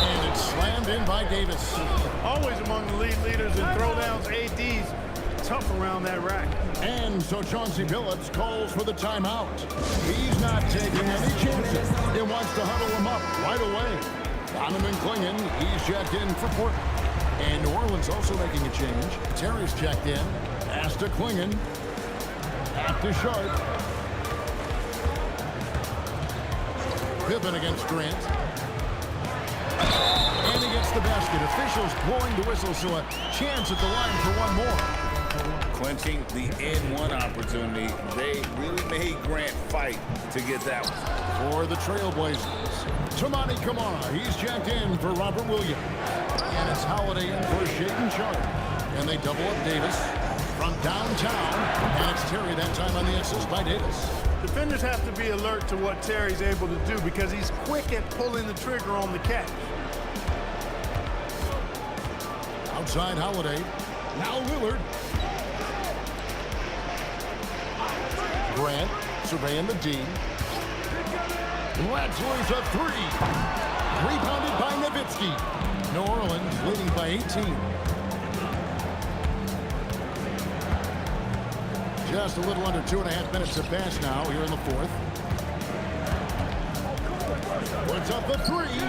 And it's slammed in by Davis. Always among the league leaders in throwdowns. AD's tough around that rack. And so Chauncey Billups calls for the timeout. He's not taking any chances. He wants to huddle him up right away. Donovan Clingan, he's checked in for Portland. And New Orleans also making a change. Terry's checked in. Pass to Clingan. Back to Sharp. Pippen against Grant. And he gets the basket. Officials blowing the whistle, so a chance at the line for one more. Clinching the N1 opportunity. They really made Grant fight to get that one. For the Trailblazers, Tamani Kamara. He's checked in for Robert Williams. And it's Holiday in for Shaedon Sharp. And they double up Davis from downtown. And it's Terry that time on the assist by Davis. Defenders have to be alert to what Terry's able to do because he's quick at pulling the trigger on the catch. Outside Holiday. Now Lillard. Grant surveying the D. Wetzler's a three. Rebounded by Nowitzki. New Orleans leading by 18. Just a little under 2.5 minutes to pass now here in the fourth. Puts up the three.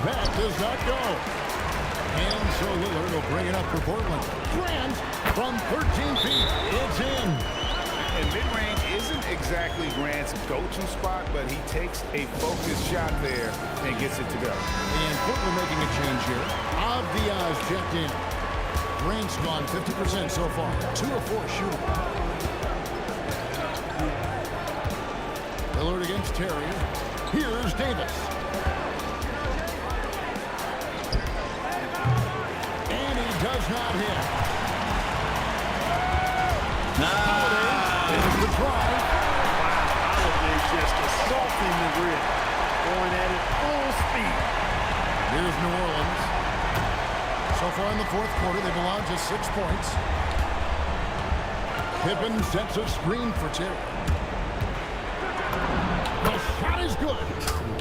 That does not go. And so Lillard will bring it up for Portland. Grant from 13 feet. It's in. And mid-range isn't exactly Grant's go-to spot, but he takes a focused shot there and gets it to go. And Portland making a change here. Diaz checked in. Grant's gone 50% so far. 2 of 4 shooting. Lillard against Terry. Here's Davis. And he does not hit. Holiday is the try. Holiday just assaulting the rim, going at it full speed. Here's New Orleans. So far in the fourth quarter, they've allowed just 6 points. Pippen sets a screen for Terry. The shot is good.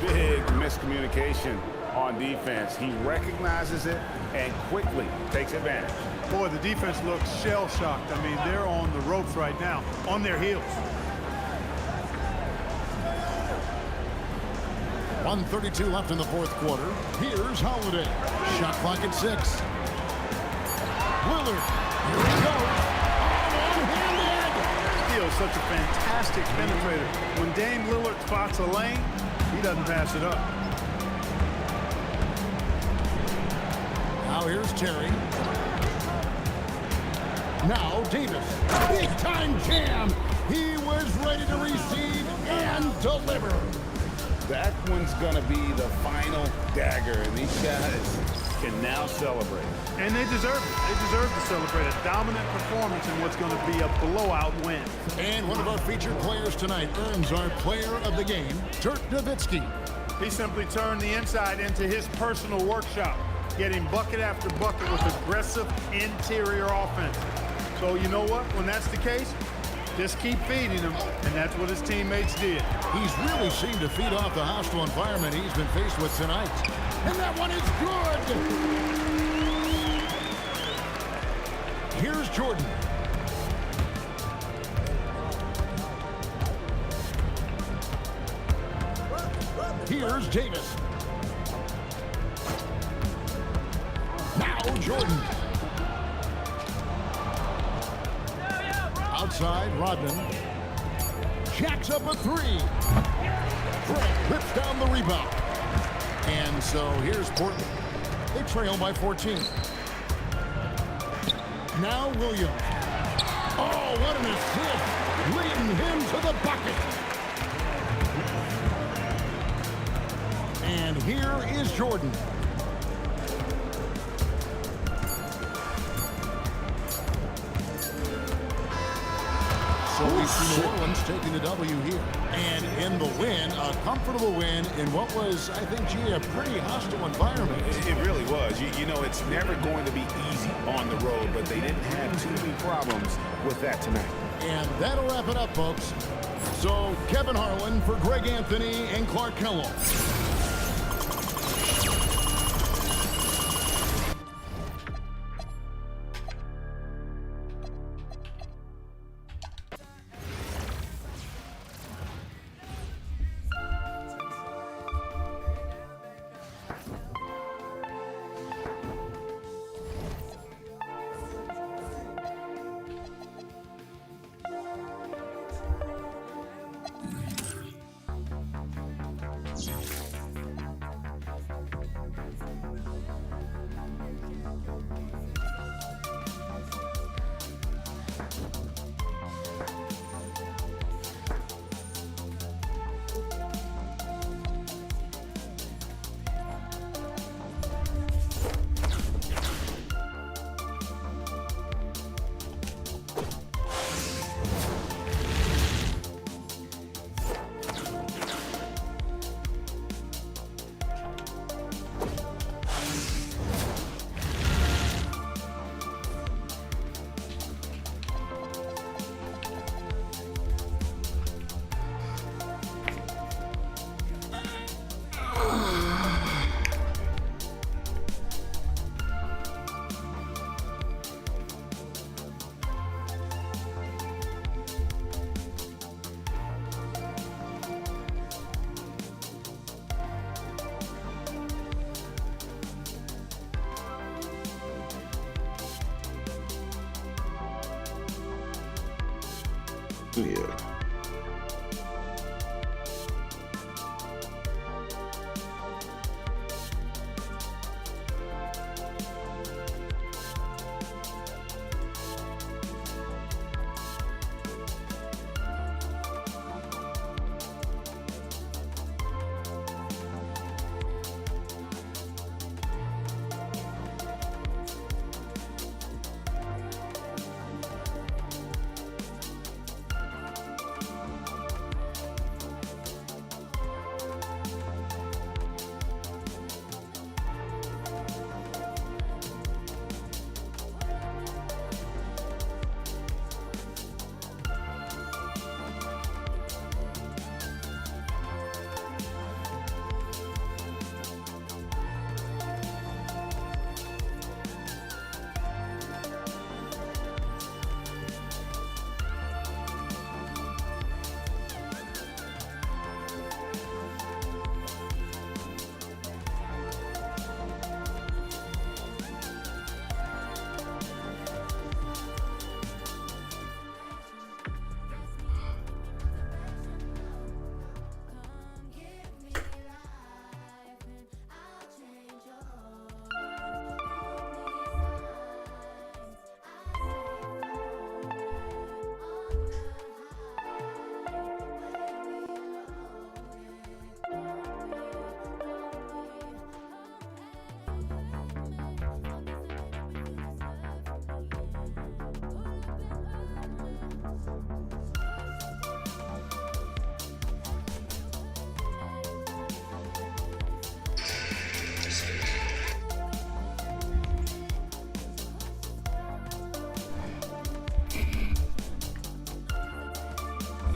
Big miscommunication on defense. He recognizes it and quickly takes advantage. Boy, the defense looks shell-shocked. I mean, they're on the ropes right now, on their heels. 1:32 left in the fourth quarter. Here's Holiday. Shot clock at 6. Lillard. Here he goes. Steele is such a fantastic penetrator. When Dame Lillard spots a lane, he doesn't pass it up. Now here's Terry. Now Davis. Big time jam. He was ready to receive and deliver. That one's going to be the final dagger, and these guys can now celebrate. And they deserve it. They deserve to celebrate a dominant performance in what's going to be a blowout win. And one of our featured players tonight earns our player of the game, Dirk Nowitzki. He simply turned the inside into his personal workshop, getting bucket after bucket with aggressive interior offense. So you know what? When that's the case, just keep feeding him, and that's what his teammates did. He's really seemed to feed off the hostile environment he's been faced with tonight. And that one is good! Here's Jordan. Here's Davis. Now Jordan. Outside, Rodman. Jacks up a 3. Grant rips down the rebound. And so here's Portland. They trail by 14. Now Williams. Oh, what an assist. Leading him to the bucket. And here is Jordan. So we see New Orleans taking the W here. And in the win, a comfortable win in what was, I think, gee, a pretty hostile environment. It really was. You know, it's never going to be easy on the road, but they didn't have too many problems with that tonight. And that'll wrap it up, folks. So Kevin Harlan for Greg Anthony and Clark Kellogg. Yeah.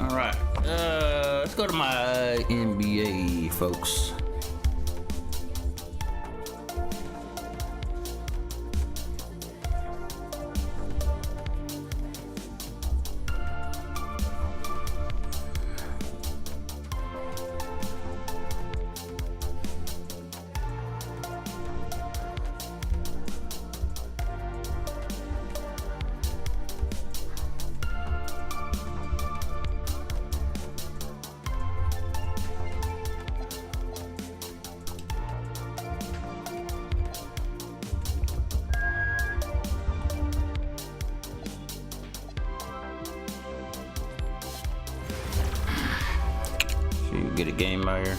All right, let's go to my NBA, folks. get a game out here.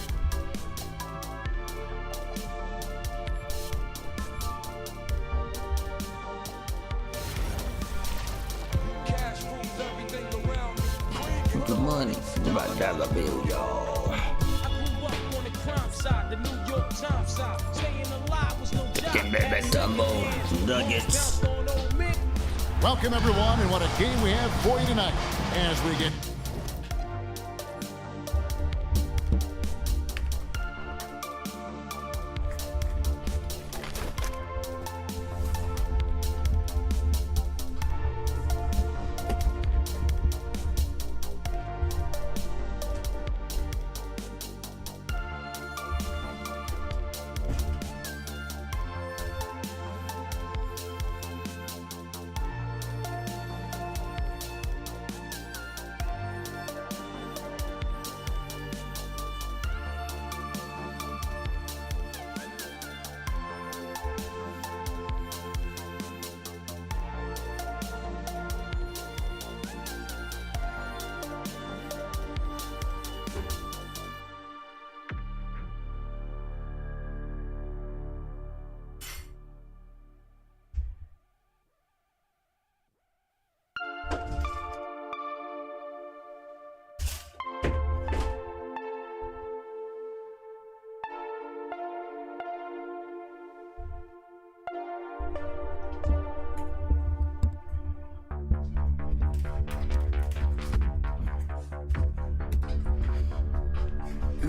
The money, about dollar bill, y'all. Get back tumble, nuggets. Welcome, everyone, and what a game we have for you tonight as we get...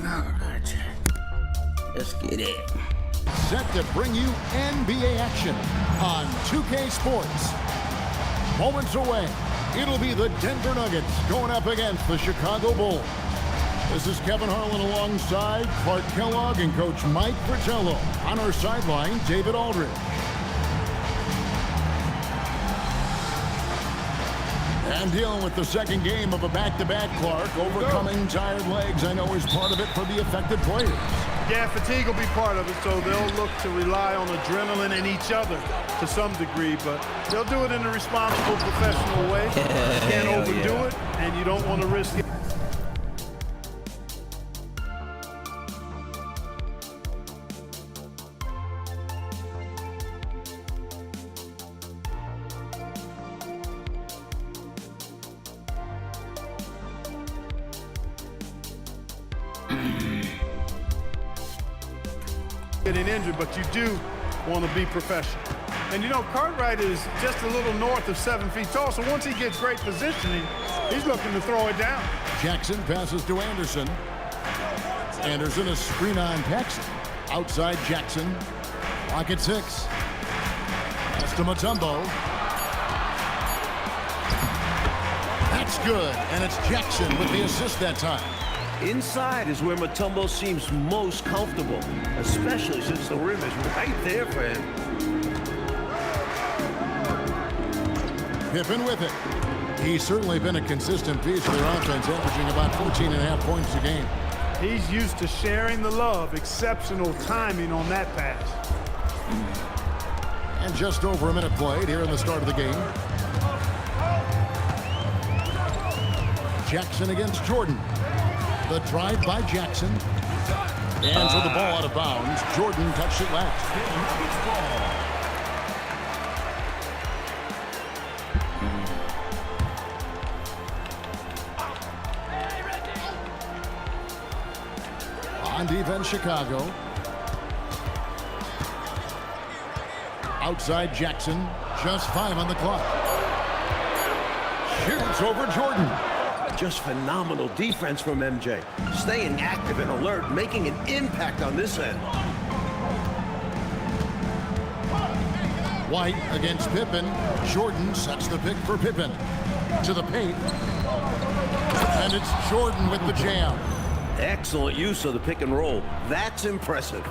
Alright, let's get it. Set to bring you NBA action on 2K Sports. Moments away, it'll be the Denver Nuggets going up against the Chicago Bulls. This is Kevin Harlan alongside Clark Kellogg and Coach Mike Fratello. On our sideline, David Aldridge. And dealing with the second game of a back-to-back, Clark. Overcoming tired legs, I know, is part of it for the affected players. Yeah, fatigue will be part of it, so they'll look to rely on adrenaline and each other to some degree, but they'll do it in a responsible, professional way. You can't overdo it, and you don't want to risk it. Getting injured, but you do want to be professional. And you know, Cartwright is just a little north of 7 feet tall, so once he gets great positioning, he's looking to throw it down. Jackson passes to Anderson. Anderson, a screen on Paxson. Outside Jackson. Lock at 6. Pass to Mutombo. That's good, and it's Jackson with the assist that time. Inside is where Mutombo seems most comfortable, especially since the rim is right there for him. Pippen with it. He's certainly been a consistent piece of their offense, averaging about 14.5 points a game. He's used to sharing the love. Exceptional timing on that pass. And just over a minute played here in the start of the game. Jackson against Jordan. The drive by Jackson. And so the ball out of bounds. Jordan touched it last. On defense, Chicago. Outside Jackson. Just 5 on the clock. Shoots over Jordan. Just phenomenal defense from MJ. Staying active and alert, making an impact on this end. White against Pippen. Jordan sets the pick for Pippen. To the paint. And it's Jordan with the jam. Excellent use of the pick and roll. That's impressive.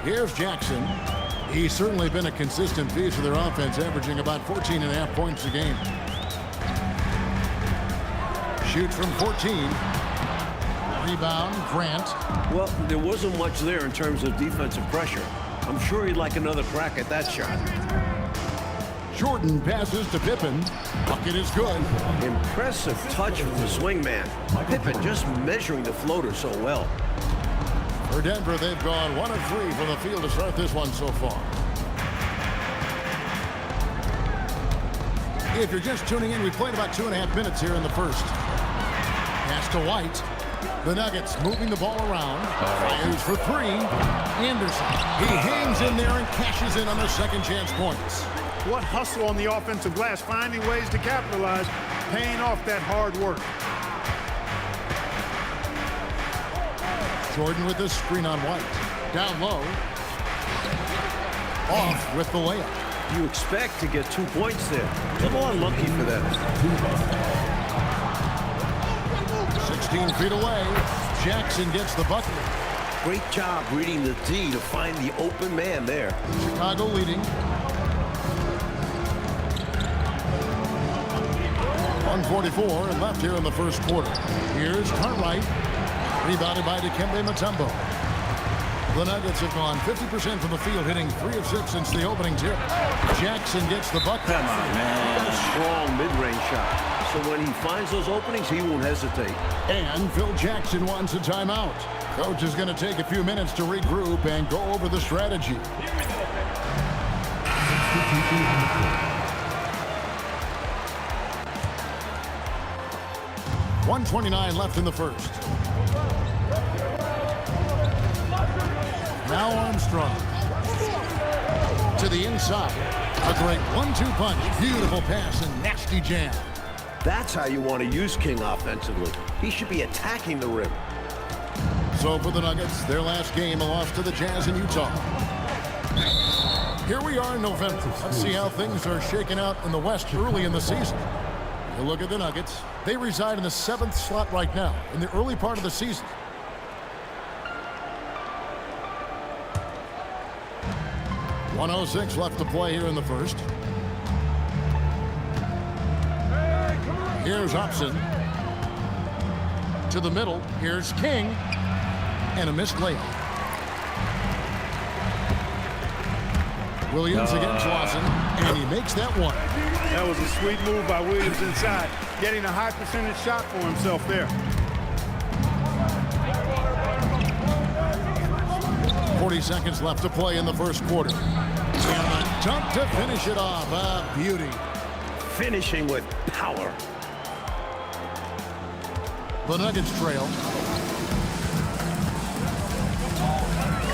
Here's Jackson. He's certainly been a consistent piece of their offense, averaging about 14.5 points a game. Shoots from 14. Rebound, Grant. Well, there wasn't much there in terms of defensive pressure. I'm sure he'd like another crack at that shot. Jordan passes to Pippen. Bucket is good. Impressive touch from the swingman. Pippen just measuring the floater so well. For Denver, they've gone 1 of 3 from the field to start this one so far. If you're just tuning in, we played about 2.5 minutes here in the first. Pass to White. The Nuggets moving the ball around. Fires for 3. Anderson. He hangs in there and cashes in on their second chance points. What hustle on the offensive glass, finding ways to capitalize, paying off that hard work. Jordan with the screen on White. Down low. Off with the layup. You expect to get 2 points there. A little unlucky for them. 16 feet away. Jackson gets the bucket. Great job reading the D to find the open man there. Chicago leading. 1:44 and left here in the first quarter. Here's Cartwright. Rebounded by Dikembe Mutombo. The Nuggets have gone 50% from the field, hitting 3 of 6 since the opening tip. Jackson gets the bucket. Come on, man. Got a strong mid-range shot. So when he finds those openings, he won't hesitate. And Phil Jackson wants a timeout. Coach is going to take a few minutes to regroup and go over the strategy. .129 left in the first. Now Armstrong. To the inside. A great 1-2 punch. Beautiful pass and nasty jam. That's how you want to use King offensively. He should be attacking the rim. So for the Nuggets, their last game, a loss to the Jazz in Utah. Here we are in November. Let's see how things are shaking out in the West early in the season. You look at the Nuggets. They reside in the 7th slot right now in the early part of the season. .106 left to play here in the first. Here's Hobson. To the middle. Here's King. And a missed layup. Williams against Lawson. And he makes that one. That was a sweet move by Williams inside, getting a high percentage shot for himself there. 40 seconds left to play in the first quarter. And a dunk to finish it off. A beauty. Finishing with power. The Nuggets trail.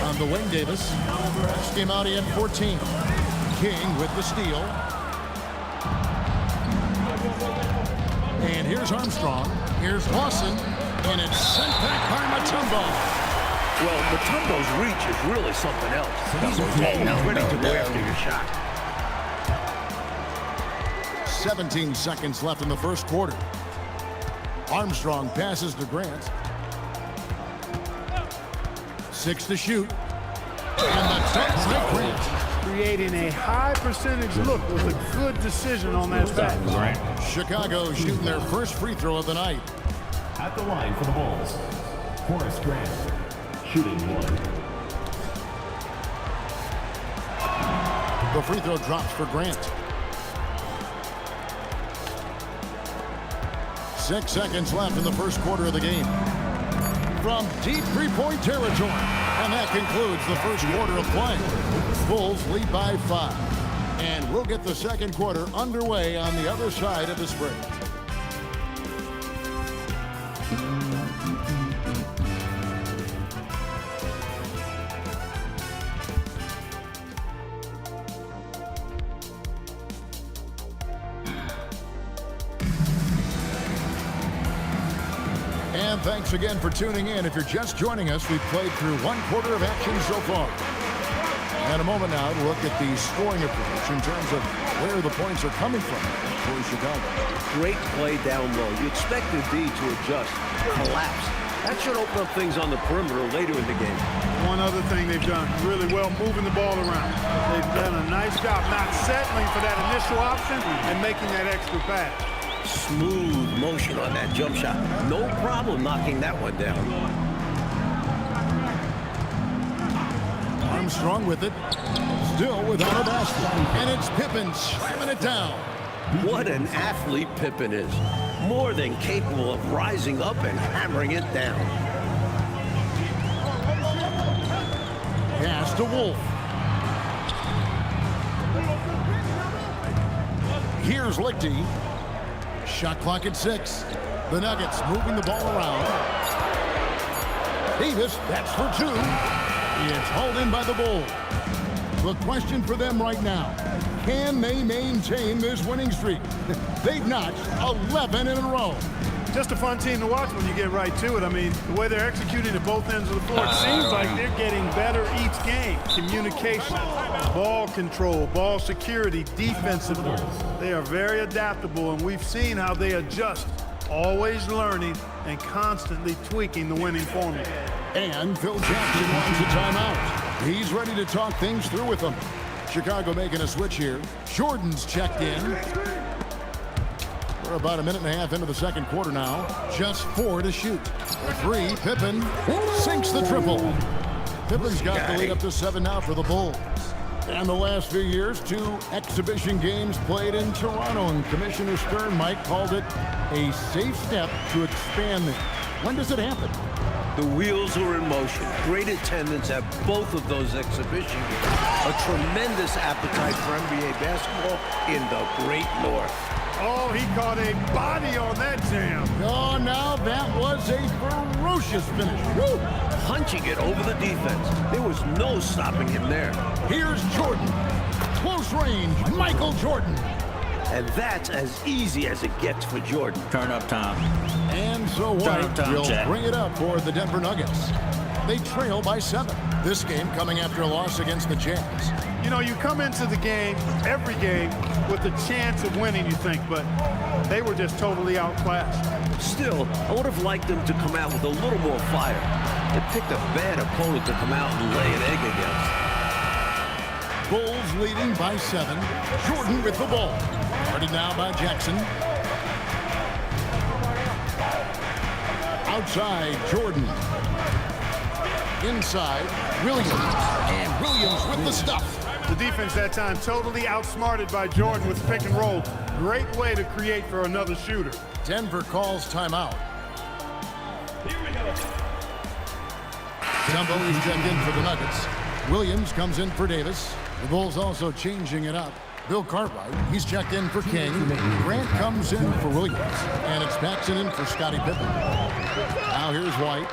On the wing, Davis. Last game out, he had 14. King with the steal. And here's Armstrong. Here's Lawson. And it's sent back by Mutombo. Well, Mutombo's reach is really something else. He's always ready to go after your shot. 17 seconds left in the first quarter. Armstrong passes to Grant. 6 to shoot. And the dunk by Grant. Creating a high percentage look with a good decision on that pass. Chicago shooting their first free throw of the night. At the line for the Bulls, Horace Grant, shooting 1. The free throw drops for Grant. 6 seconds left in the first quarter of the game. From deep three-point territory. And that concludes the first quarter of play. Bulls lead by 5. And we'll get the second quarter underway on the other side of this break. And thanks again for tuning in. If you're just joining us, we've played through 1 quarter of action so far. And a moment now to look at the scoring approach in terms of where the points are coming from for Chicago. Great play down low. You expect the D to adjust, collapse. That should open up things on the perimeter later in the game. One other thing they've done really well, moving the ball around. They've done a nice job not settling for that initial option and making that extra pass. Smooth motion on that jump shot. No problem knocking that one down. Armstrong with it. Still without a basket. And it's Pippen slamming it down. What an athlete Pippen is. More than capable of rising up and hammering it down. Pass to Wolf. Here's Lichty. Shot clock at 6. The Nuggets moving the ball around. Davis, that's for 2. It's hauled in by the Bulls. The question for them right now, can they maintain this winning streak? They've notched 11 in a row. Just a fun team to watch when you get right to it. I mean, the way they're executing at both ends of the floor, it seems like they're getting better each game. Communication, ball control, ball security, defensively. They are very adaptable, and we've seen how they adjust, always learning and constantly tweaking the winning formula. And Phil Jackson wants a timeout. He's ready to talk things through with them. Chicago making a switch here. Jordan's checked in. We're about a minute and a half into the second quarter now. Just 4 to shoot. A 3, Pippen sinks the triple. Pippen's got the lead up to 7 now for the Bulls. And the last few years, 2 exhibition games played in Toronto, and Commissioner Stern, Mike, called it a safe step to expand it. When does it happen? The wheels are in motion. Great attendance at both of those exhibition games. A tremendous appetite for NBA basketball in the Great North. Oh, he caught a body on that jam. Oh, now that was a ferocious finish. Woo! Punching it over the defense. There was no stopping him there. Here's Jordan. Close range, Michael Jordan. And that's as easy as it gets for Jordan. Turn up, Tom. And so White will bring it up for the Denver Nuggets. They trail by 7. This game coming after a loss against the Jazz. You know, you come into the game, every game, with the chance of winning, you think, but they were just totally outclassed. Still, I would have liked them to come out with a little more fire. They picked a bad opponent to come out and lay an egg against. Bulls leading by 7. Jordan with the ball. Guarded now by Jackson. Outside, Jordan. Inside, Williams. And Williams with the stuff. The defense that time totally outsmarted by Jordan with pick and roll. Great way to create for another shooter. Denver calls timeout. Dumbo is checked in for the Nuggets. Williams comes in for Davis. The Bulls also changing it up. Bill Cartwright, he's checked in for King. Grant comes in for Williams. And it's Paxson in for Scottie Pippen. Now here's White.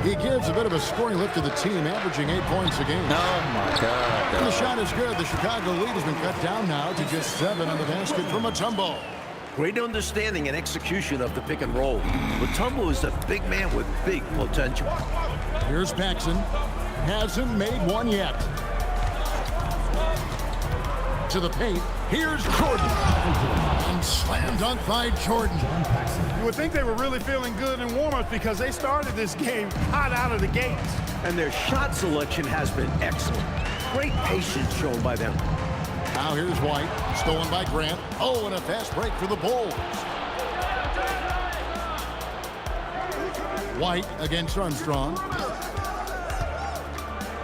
He gives a bit of a scoring lift to the team, averaging 8 points a game. Oh, my God. And the shot is good. The Chicago lead has been cut down now to just 7 on the basket from Mutombo. Great understanding and execution of the pick and roll. Mutombo is a big man with big potential. Here's Paxson. Hasn't made one yet. To the paint. Here's Jordan. And slam dunk by Jordan. You would think they were really feeling good in warm-ups because they started this game hot out of the gates. And their shot selection has been excellent. Great patience shown by them. Now here's White. Stolen by Grant. Oh, and a fast break for the Bulls. White against Armstrong.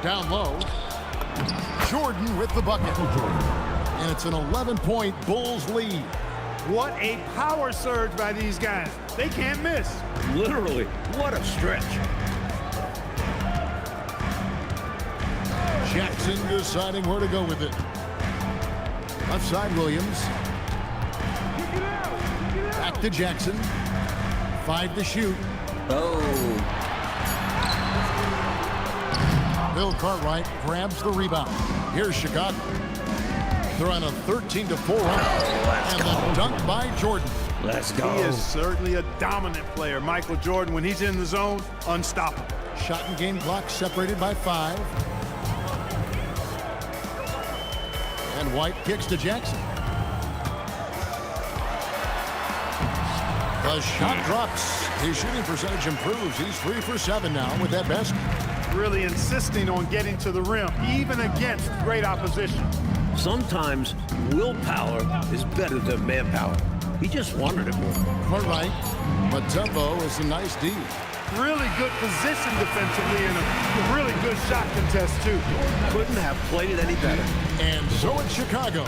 Down low. Jordan with the bucket. And it's an 11-point Bulls lead. What a power surge by these guys. They can't miss. Literally, what a stretch. Jackson deciding where to go with it. Left side, Williams. Back to Jackson. 5 to shoot. Oh. Bill Cartwright grabs the rebound. Here's Chicago. They're on a 13-4 run. And the dunk by Jordan. Let's go. He is certainly a dominant player. Michael Jordan, when he's in the zone, unstoppable. Shot and game clock separated by 5. And White kicks to Jackson. The shot drops. His shooting percentage improves. He's 3 for 7 now with that basket. Really insisting on getting to the rim, even against great opposition. Sometimes willpower is better than manpower. He just wanted it more. Cartwright. Mutombo is a nice D. really good position defensively and a really good shot contest, too. Couldn't have played it any better. And so it's Chicago,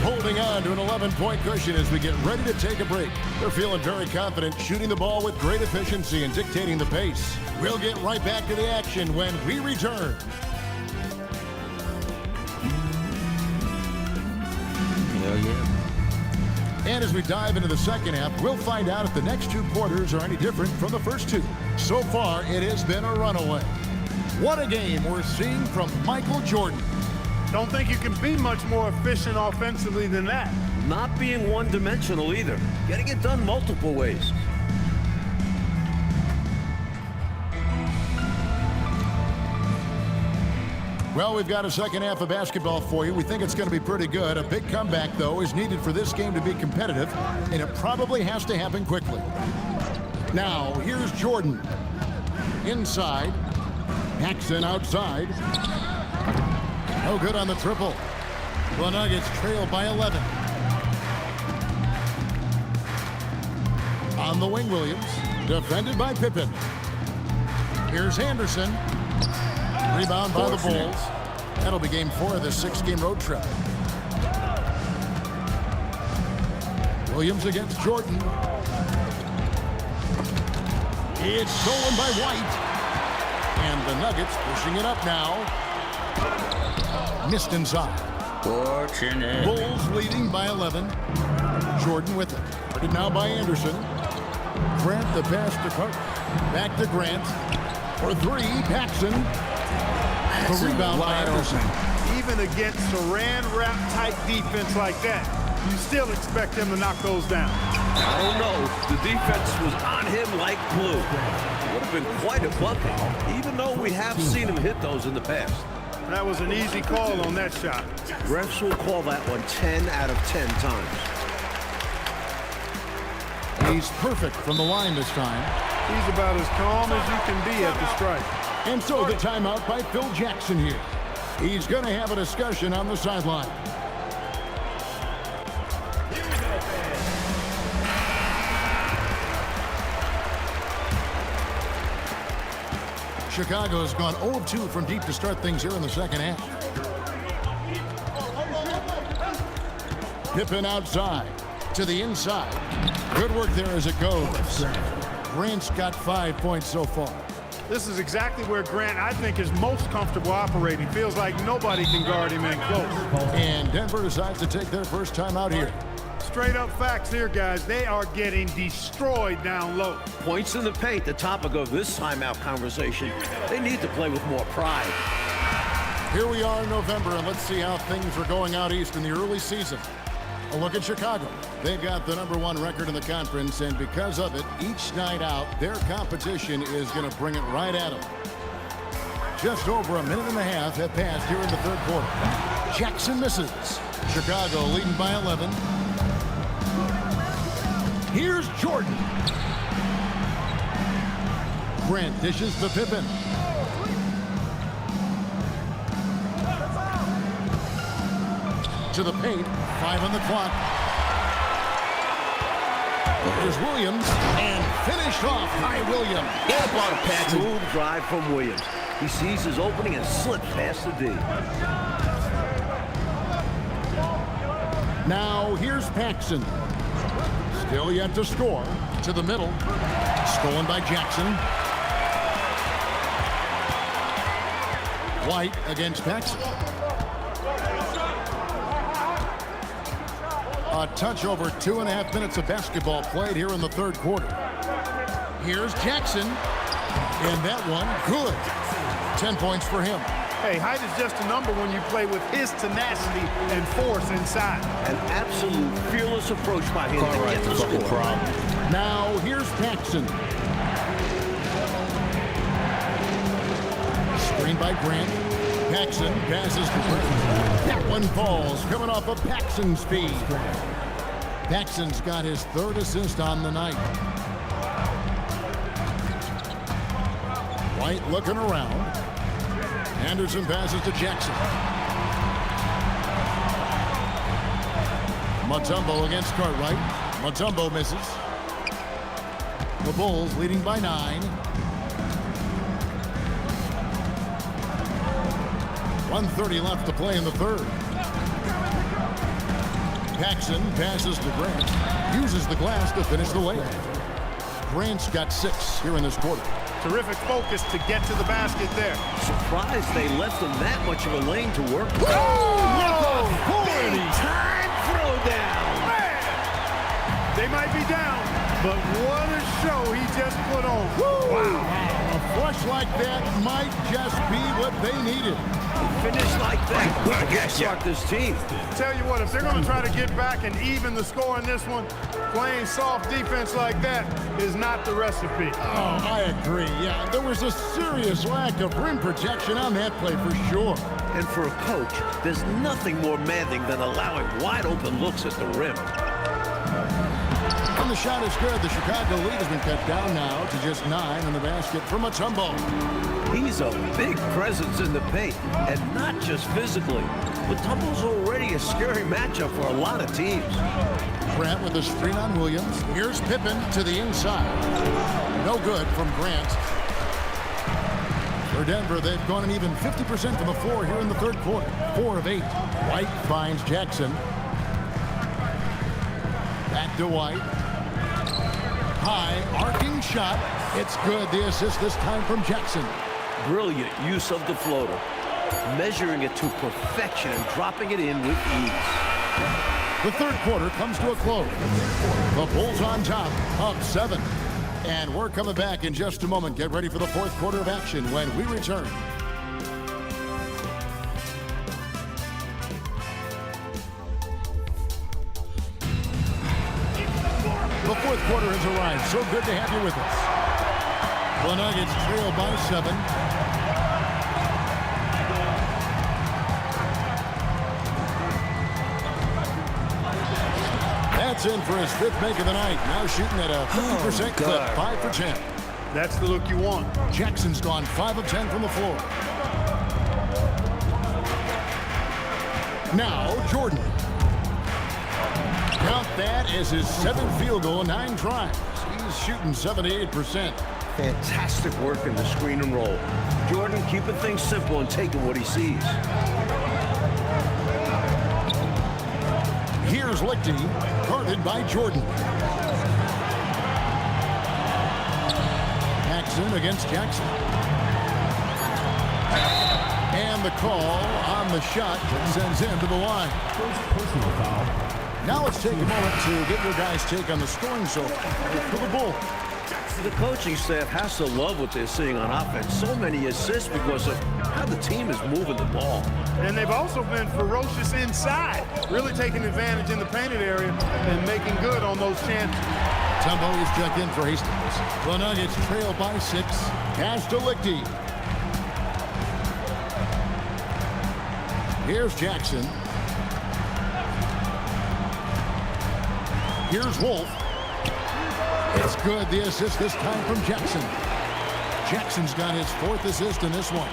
holding on to an 11-point cushion as we get ready to take a break. They're feeling very confident, shooting the ball with great efficiency and dictating the pace. We'll get right back to the action when we return. Hell yeah. And as we dive into the second half, we'll find out if the next two quarters are any different from the first two. So far, it has been a runaway. What a game we're seeing from Michael Jordan. Don't think you can be much more efficient offensively than that. Not being one-dimensional either. Getting it done multiple ways. Well, we've got a second half of basketball for you. We think it's going to be pretty good. A big comeback, though, is needed for this game to be competitive, and it probably has to happen quickly. Now, here's Jordan. Inside. Paxson outside. No good on the triple. The Nuggets trail by 11. On the wing, Williams. Defended by Pippen. Here's Anderson. Rebound by the Bulls. That'll be game 4 of this 6-game road trip. Williams against Jordan. It's stolen by White. And the Nuggets pushing it up now. Missed inside. Fortunate. Bulls leading by 11. Jordan with it. Guarded now by Anderson. Grant the pass to Clark. Back to Grant. For 3, Paxson. The rebound by Anderson. Even against Saran wrap type defense like that, you still expect him to knock those down. I don't know. The defense was on him like glue. Would have been quite a bucket, even though we have seen him hit those in the past. That was an easy call on that shot. Refs will call that one 10 out of 10 times. He's perfect from the line this time. He's about as calm as you can be at the strike. And so the timeout by Phil Jackson here. He's going to have a discussion on the sideline. Chicago's gone 0 of 2 from deep to start things here in the second half. Pippen outside to the inside. Good work there as it goes. Grant's got 5 points so far. This is exactly where Grant, I think, is most comfortable operating. Feels like nobody can guard him in close. And Denver decides to take their first time out here. Straight up facts here, guys. They are getting destroyed down low. Points in the paint, the topic of this timeout conversation. They need to play with more pride. Here we are in November, and let's see how things are going out east in the early season. A look at Chicago. They've got the #1 record in the conference, and because of it, each night out, their competition is going to bring it right at them. Just over a minute and a half have passed here in the third quarter. Jackson misses. Chicago leading by 11. Here's Jordan. Grant dishes to Pippen. To the paint, 5 on the clock. Here's Williams, and finished off by Williams. Get up on a pass. Smooth drive from Williams. He sees his opening and slips past the D. Now here's Paxson. Still yet to score. To the middle. Stolen by Jackson. White against Paxson. A touch over 2.5 minutes of basketball played here in the third quarter. Here's Jackson. And that one, good. 10 points for him. Hey, height is just a number when you play with his tenacity and force inside. An absolute fearless approach by him to get the score. Now here's Paxson. Screened by Grant. Paxson passes to Grant. That one falls, coming off of Paxson's speed. Paxson's got his 3rd assist on the night. White looking around. Anderson passes to Jackson. Mutombo against Cartwright. Mutombo misses. The Bulls leading by 9. 1:30 left to play in the third. Paxson passes to Grant. Uses the glass to finish the layup. Grant's got 6 here in this quarter. Terrific focus to get to the basket there. Surprised they left him that much of a lane to work. Big Time throwdown. Man! They might be down, but what a show he just put on. Wow. A flush like that might just be what they needed. Finish like that. Well, kickstart this team. Tell you what, if they're going to try to get back and even the score in this one, playing soft defense like that is not the recipe. Oh, I agree. Yeah, there was a serious lack of rim protection on that play for sure. And for a coach, there's nothing more maddening than allowing wide open looks at the rim. And the shot is good. The Chicago lead has been cut down now to just 9 in the basket from Mutombo. He's a big presence in the paint, and not just physically. Mutombo's already a scary matchup for a lot of teams. Grant with a screen on Williams. Here's Pippen to the inside. No good from Grant. For Denver, they've gone an even 50% from the floor here in the third quarter. 4 of 8. White finds Jackson. Back to White. High, arcing shot. It's good. The assist this time from Jackson. Brilliant use of the floater, measuring it to perfection and dropping it in with ease. The third quarter comes to a close. The Bulls on top, up 7. And we're coming back in just a moment. Get ready for the fourth quarter of action when we return. The fourth quarter has arrived. So good to have you with us. The Nuggets trail by 7. That's in for his 5th make of the night. Now shooting at a 50% clip, 5 for 10. That's the look you want. Jackson's gone 5 of 10 from the floor. Now Jordan. Count that as his 7th field goal, 9 tries. He's shooting 78%. Fantastic work in the screen and roll. Jordan keeping things simple and taking what he sees. Here's Lichty, guarded by Jordan. Paxson against Jackson. And the call on the shot that sends him to the line. Personal foul. Now let's take a moment to get your guys' take on the scoring so far for the Bulls. The coaching staff has to love what they're seeing on offense. So many assists because of how the team is moving the ball. And they've also been ferocious inside, really taking advantage in the painted area and making good on those chances. Tumbo is checked in for Hastings. The Nuggets trail by 6. Pass to Lichty. Here's Jackson. Here's Wolf. It's good. The assist this time from Jackson. Jackson's got his 4th assist in this one.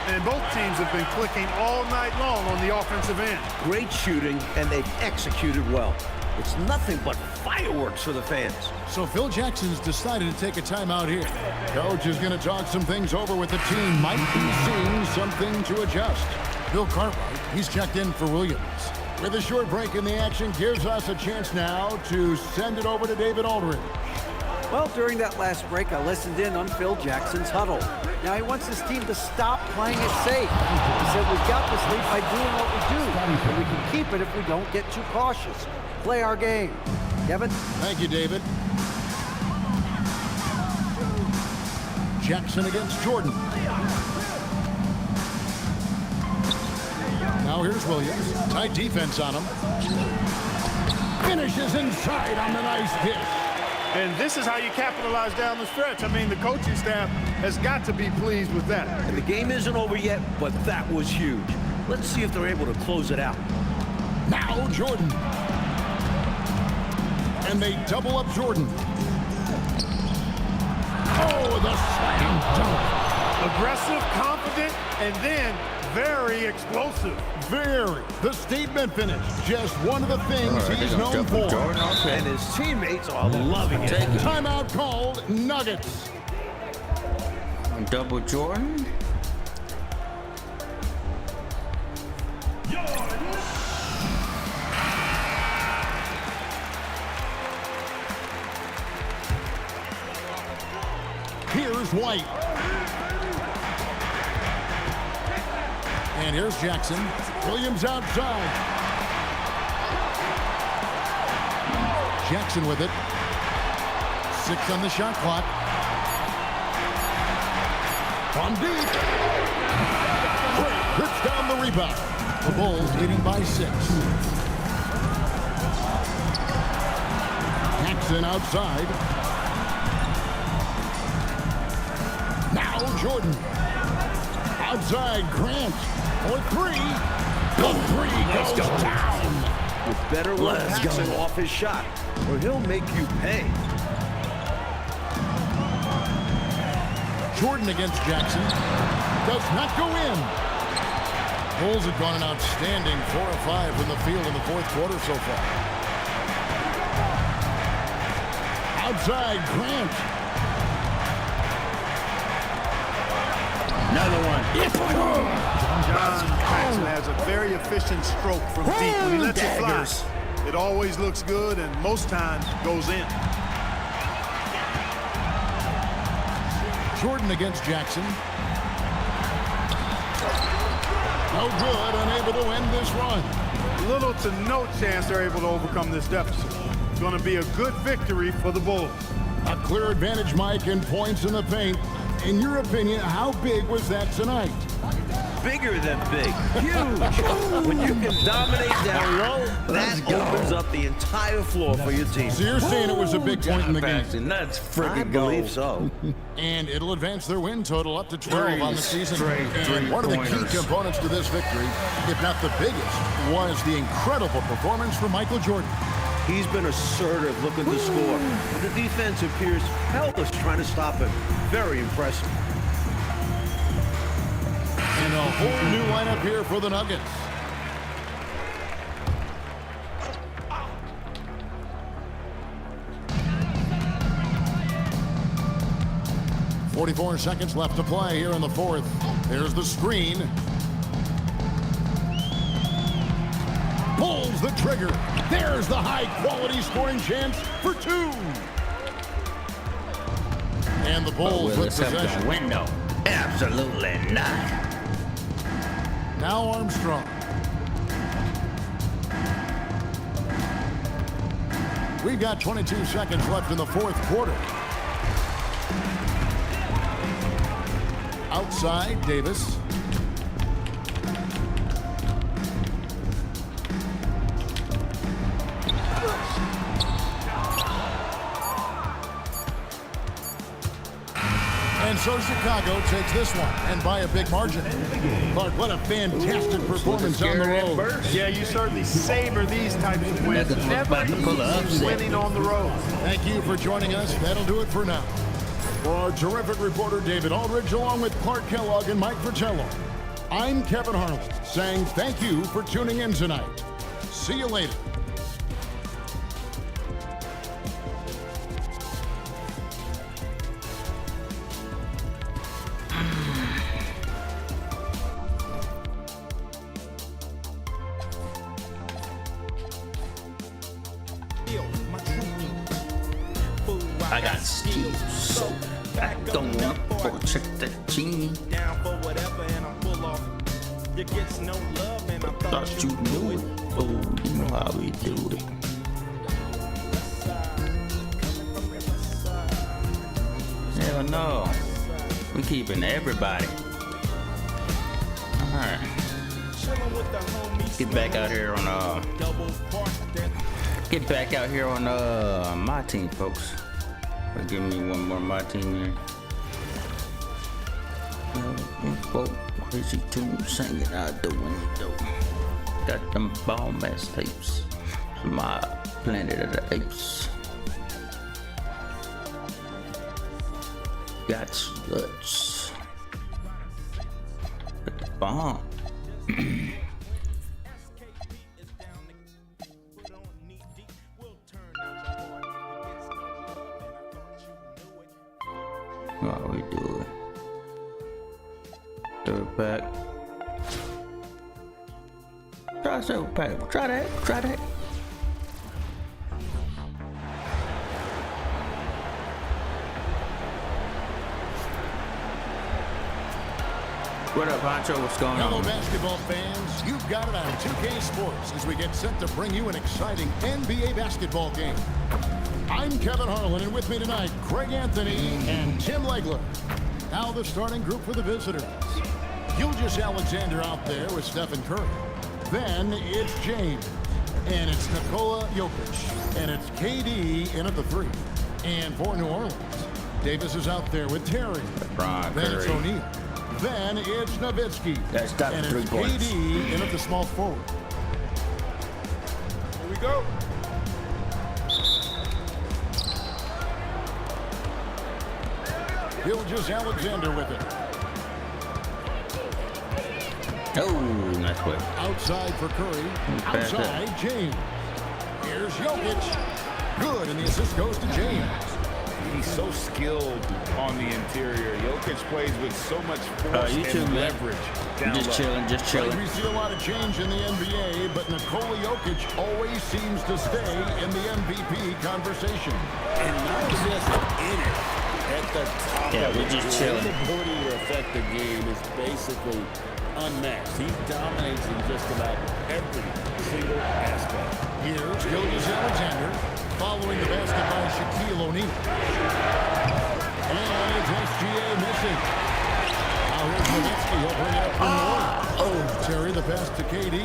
And both teams have been clicking all night long on the offensive end. Great shooting, and they've executed well. It's nothing but fireworks for the fans. So Phil Jackson's decided to take a timeout here. Coach is going to talk some things over with the team. Might be seeing something to adjust. Bill Cartwright, he's checked in for Williams. With a short break in the action, gives us a chance now to send it over to David Aldridge. Well, during that last break, I listened in on Phil Jackson's huddle. Now, he wants his team to stop playing it safe. He said, we've got this lead by doing what we do, and we can keep it if we don't get too cautious. Play our game. Kevin? Thank you, David. Jackson against Jordan. Now here's Williams. Tight defense on him. Finishes inside on the nice dish. And this is how you capitalize down the stretch. I mean, the coaching staff has got to be pleased with that. And the game isn't over yet, but that was huge. Let's see if they're able to close it out. Now Jordan. And they double up Jordan. Oh, the slam dunk. Aggressive, confident, and then very explosive. Very. The statement finish. Just one of the things he's known for. And his teammates are loving it. Timeout called, Nuggets. Double Jordan. Here's White. And here's Jackson. Williams outside. Jackson with it. 6 on the shot clock. From deep. Hits down the rebound. The Bulls leading by 6. Jackson outside. Now Jordan. Outside Grant. For 3. The 3 goes down. You better let Jackson off his shot, or he'll make you pay. Jordan against Jackson. Does not go in. Bulls have gone an outstanding 4 of 5 from the field in the 4th quarter so far. Outside Grant. Another one. John Jackson has a very efficient stroke from deep. When he lets it fly, it always looks good and most times goes in. Jordan against Jackson. No good, unable to end this run. Little to no chance they're able to overcome this deficit. It's going to be a good victory for the Bulls. A clear advantage, Mike, in points in the paint. In your opinion, how big was that tonight? Bigger than big. Huge. When you can dominate down low, that opens up the entire floor for your team. So you're saying it was a big point in the game? Let's I freaking go. believe so. And it'll advance their win total up to 12 on the season. And Three one of the key pointers. components to this victory, if not the biggest, was the incredible performance from Michael Jordan. He's been assertive, looking to score. But the defense appears helpless trying to stop him. Very impressive. And a whole new lineup here for the Nuggets. .44 seconds left to play here in the 4th. There's the screen. Pulls the trigger. There's the high-quality scoring chance for 2. And the Bulls with possession. Window. Absolutely not. Now Armstrong. We've got 22 seconds left in the 4th quarter. Outside, Davis. And so Chicago takes this one, and by a big margin. Clark, what a fantastic performance on the road. Yeah, you certainly savor these types of wins. Nuggets was Never about to pull a easy upset. winning on the road. Thank you for joining us. That'll do it for now. For our terrific reporter, David Aldridge, along with Clark Kellogg and Mike Fratello, I'm Kevin Harlan, saying thank you for tuning in tonight. See you later. I got skills, so I don't want to check that genie. Down for whatever and I'm full off. You get no love and I Thought you knew it. Oh, you know how we do it. Hell no. We keeping everybody. Alright. Get back out here on my team, folks. Give me one more my team here. Crazy tune singing out the window. Got them bomb ass tapes. My Planet of the Apes. Got sluts. With the bomb. What we do it? Third back. Try third back. Try that. Try that. What up, Honcho? What's going Hello, on? basketball fans. You've got it on 2K Sports as we get set to bring you an exciting NBA basketball game. I'm Kevin Harlan, and with me tonight, Craig Anthony and Tim Legler. Now the starting group for the visitors. Gilgeous Alexander out there with Stephen Curry. Then it's James. And it's Nikola Jokic. And it's KD in at the 3. And for New Orleans, Davis is out there with Terry. Then it's O'Neal. Then it's Nowitzki. And it's KD in at the small forward. Here we go. Gilgeous Alexander with it. Oh, nice play. Outside for Curry. Outside, James. Here's Jokic. Good, and the assist goes to James. He's so skilled on the interior. Jokic plays with so much force and leverage. Just chilling. We see a lot of change in the NBA, but Nikola Jokic always seems to stay in the MVP conversation. And not just in it, at the top of we're just chilling. His ability to affect the game is basically unmatched. He dominates in just about every single aspect. Here's Gilgeous Alexander following the basket by Shaquille O'Neal. And it's SGA missing. Now here's Nowitzki. He'll bring it up for New Orleans. Oh, Terry, the pass to KD.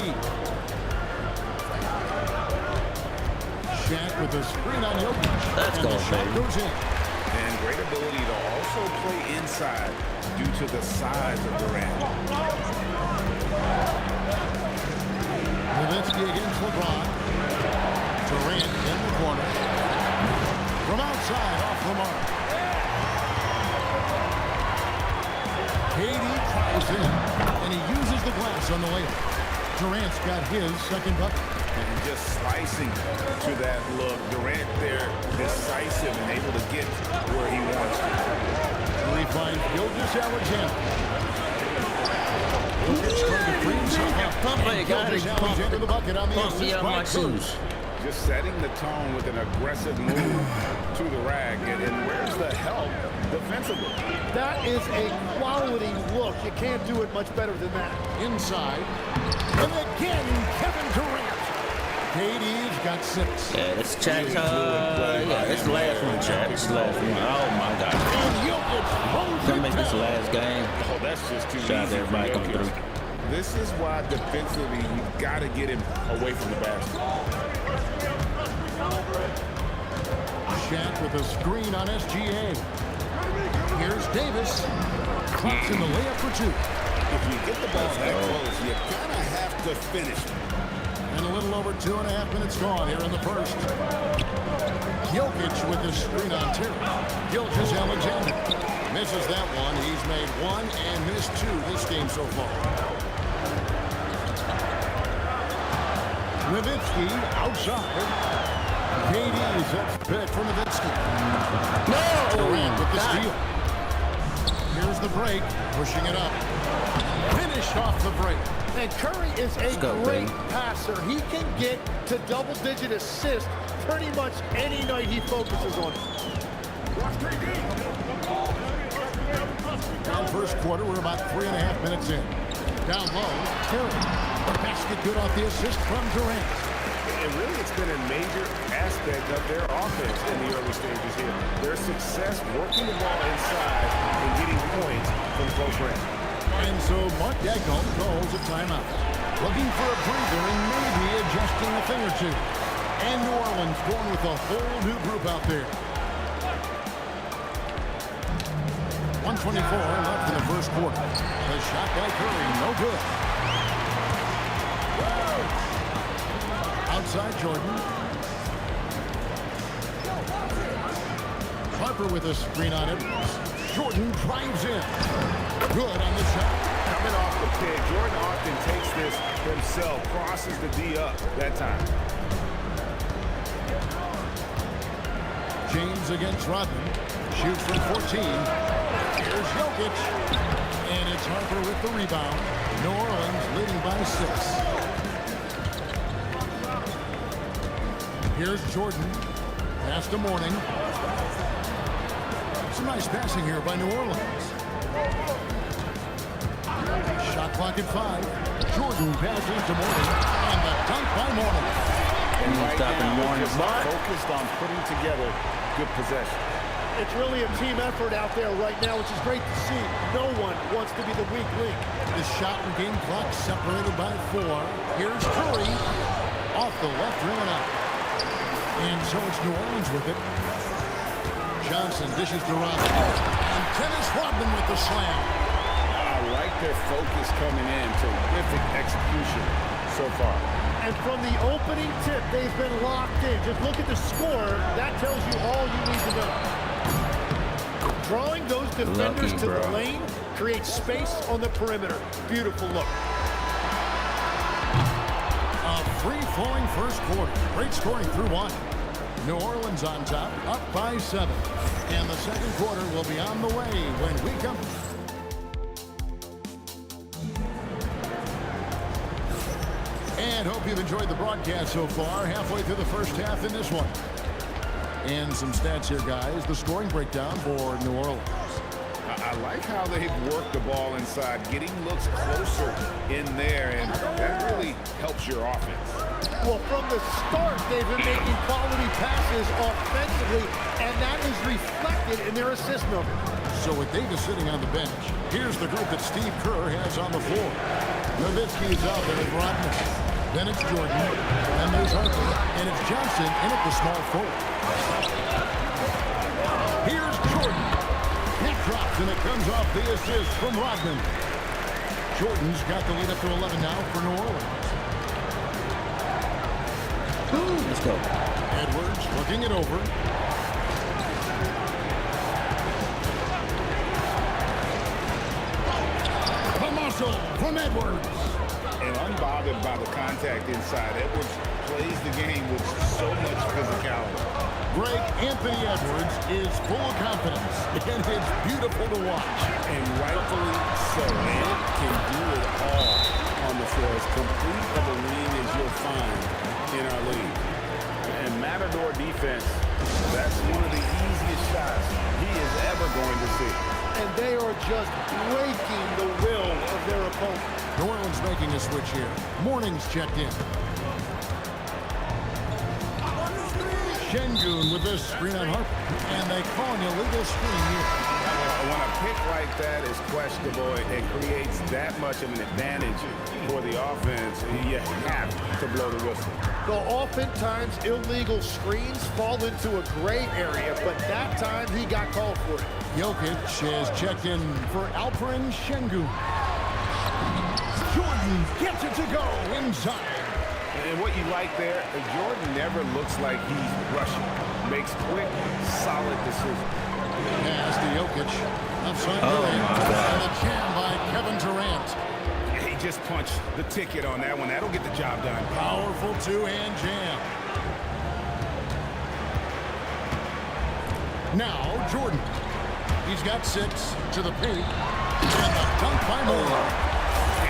Shaq with a screen on Jokic. Let's go, the shot baby. goes in. And great ability to also play inside due to the size of Durant. Nowitzki against LeBron. Durant in the corner. From outside, off the mark. KD tries in, and he uses the glass on the layup. Durant's got his second bucket. And just slicing to that look. Durant there, decisive and able to get where he wants to. Curry finds Gilgeous Alexander. Jokic trying to free himself up. And Gilgeous Alexander the bucket on the assist by Curry. Just setting the tone with an aggressive move to the rack. And where's the help defensively? That is a quality look. You can't do it much better than that. Inside. And again, Kevin Durant. KD's got 6. Yeah, this chat's this last one, chat. This last one. Oh my God. And Jokic Gonna make this last game. Oh, that's just too Shout out easy to everybody for coming Jokic. through. This is why defensively you got to get him away from the basket. Shaq with a screen on SGA. Here's Davis. Clocks in the layup for 2. If you get the ball that close, you kind of have to finish. And a little over 2.5 minutes gone here in the first. Jokic with the screen on Terry. Gilgeous Alexander misses that one. He's made 1 and missed 2 this game so far. Nowitzki outside. KD's up pick for Nowitzki. No! Durant with the steal. Here's the break, pushing it up. Finished off the break. And Curry is a great passer. He can get to double-digit assists pretty much any night he focuses on it. Now first quarter, we're about 3.5 minutes in. Down low, Terry. The basket good off the assist from Durant. And really, it's been a major aspect of their offense in the early stages here. Their success working the ball inside and getting points from close range. And so Mark Daigneault calls a timeout. Looking for a breather and maybe adjusting a thing or two. And New Orleans going with a whole new group out there. 1:24 left in the first quarter. The shot by Curry, no good. Outside Jordan. Harper with a screen on it. Jordan drives in. Good on the shot. Coming off the pick, Jordan often takes this himself, crosses the D up that time. James against Rodman. Shoots from 14. Here's Jokic. And it's Harper with the rebound. New Orleans leading by 6. Here's Jordan. Pass to Mourning. Some nice passing here by New Orleans. clock at 5. Jordan passes to Morning, and the dunk by Morning. And He's right stopping now, Morning. just focused on putting together good possession. It's really a team effort out there right now, which is great to see. No one wants to be the weak link. The shot and game clock separated by 4. Here's Curry. Off the left rim and out. And so it's New Orleans with it. Johnson dishes to Rodman. And Dennis Rodman with the slam. I like their focus coming in. Terrific execution so far. And from the opening tip, they've been locked in. Just look at the score. That tells you all you need to know. Drawing those defenders to the lane creates space on the perimeter. Beautiful look. A free-flowing first quarter. Great scoring through 1. New Orleans on top, up by 7. And the second quarter will be on the way when we come. And hope you've enjoyed the broadcast so far. Halfway through the first half in this one. And some stats here, guys. The scoring breakdown for New Orleans. I like how they've worked the ball inside, getting looks closer in there, and that really helps your offense. Well, from the start, they've been making quality passes offensively, and that is reflected in their assist number. So with Davis sitting on the bench, here's the group that Steve Kerr has on the floor. Nowitzki is out there with Rodman. Then it's Jordan, and there's Harper, and it's Johnson in at the small forward. Here's Jordan. He drops, and it comes off the assist from Rodman. Jordan's got the lead up to 11 now for New Orleans. Let's go. Edwards looking it over. The muscle from Edwards. And unbothered by the contact inside, Edwards plays the game with so much physicality. Greg, Anthony Edwards is full of confidence, and it's beautiful to watch. And rightfully so. Man can do it all on the floor. As complete of a wing as you'll find in our league. And Matador defense, that's one of the easiest shots he is ever going to see. And they are just breaking the will of their opponent. New Orleans making a switch here. Morning's checked in. Şengün with this screen on Harper. And they call an illegal screen here. When a pick like that is questionable, it creates that much of an advantage for the offense. You have to blow the whistle. Though oftentimes illegal screens fall into a gray area, but that time he got called for it. Jokic has checked in for Alperen Şengün. Jordan gets it to go inside. And what you like there, Jordan never looks like he's rushing. Makes quick, solid decisions. Pass to Jokic. Outside the lane. And a jam by Kevin Durant. He just punched the ticket on that one. That'll get the job done. Powerful two-hand jam. Now, Jordan. He's got 6 to the paint. And the dunk by Moore.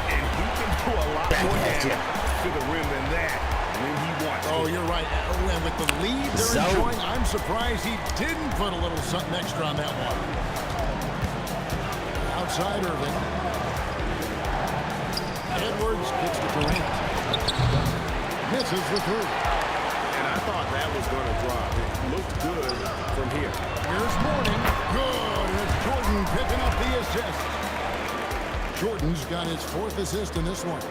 And he can do a lot more damage to the rim than that when he wants to. Oh, you're right. And with the lead they're enjoying, I'm surprised he didn't put a little something extra on that one. Outside Irving. Edwards gets to Durant. Misses the 3. And I thought that was going to drop. It looked good from here. Here's Morning. Good. It's Jordan picking up the assist. Jordan's got his 4th assist in this one.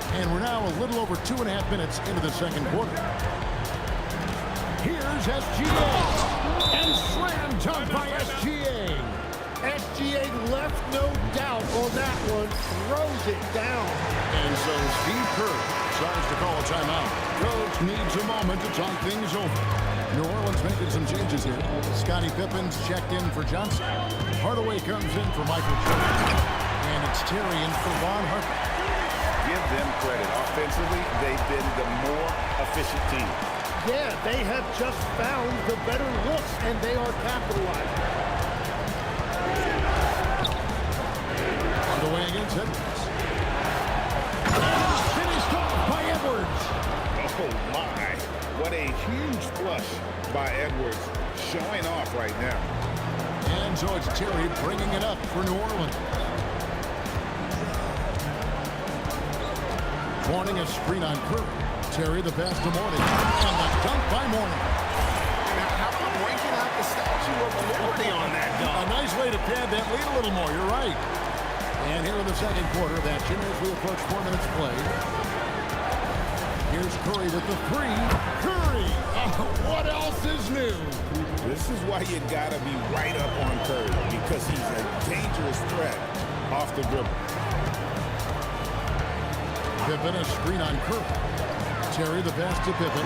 And we're now a little over 2.5 minutes into the second quarter. Here's SGA. And slam dunk by SGA. SGA left no doubt on that one. Throws it down. And so Steve Kerr decides to call a timeout. Coach needs a moment to talk things over. New Orleans making some changes here. Scottie Pippen's checked in for Johnson. Hardaway comes in for Michael Jordan. And it's Terry in for Ron Harper. Give them credit. Offensively, they've been the more efficient team. Yeah, they have just found the better looks, and they are capitalizing. On the way against Edwards. Finished off by Edwards. Oh, my. What a huge flush by Edwards. Showing off right now. And so it's Terry bringing it up for New Orleans. Morning a screen on Curry. Terry the pass to Morning. And the dunk by Morning. How about breaking out the Statue of Liberty on that dunk? A nice way to pad that lead a little more. You're right. And here in the second quarter of action as we approach 4 minutes played. Here's Curry with the three. Curry! What else is new? This is why you got to be right up on Curry, because he's a dangerous threat off the dribble. Pippen a screen on Curry. Terry the pass to Pippen.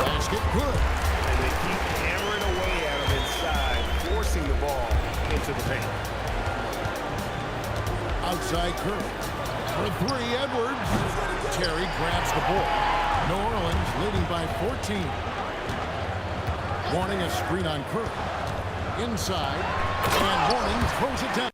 Basket good. And they keep hammering away at him inside, forcing the ball into the paint. Outside Curry. For three, Edwards. Terry grabs the ball. New Orleans leading by 14. Warning a screen on Curry. Inside. And Warning throws it down.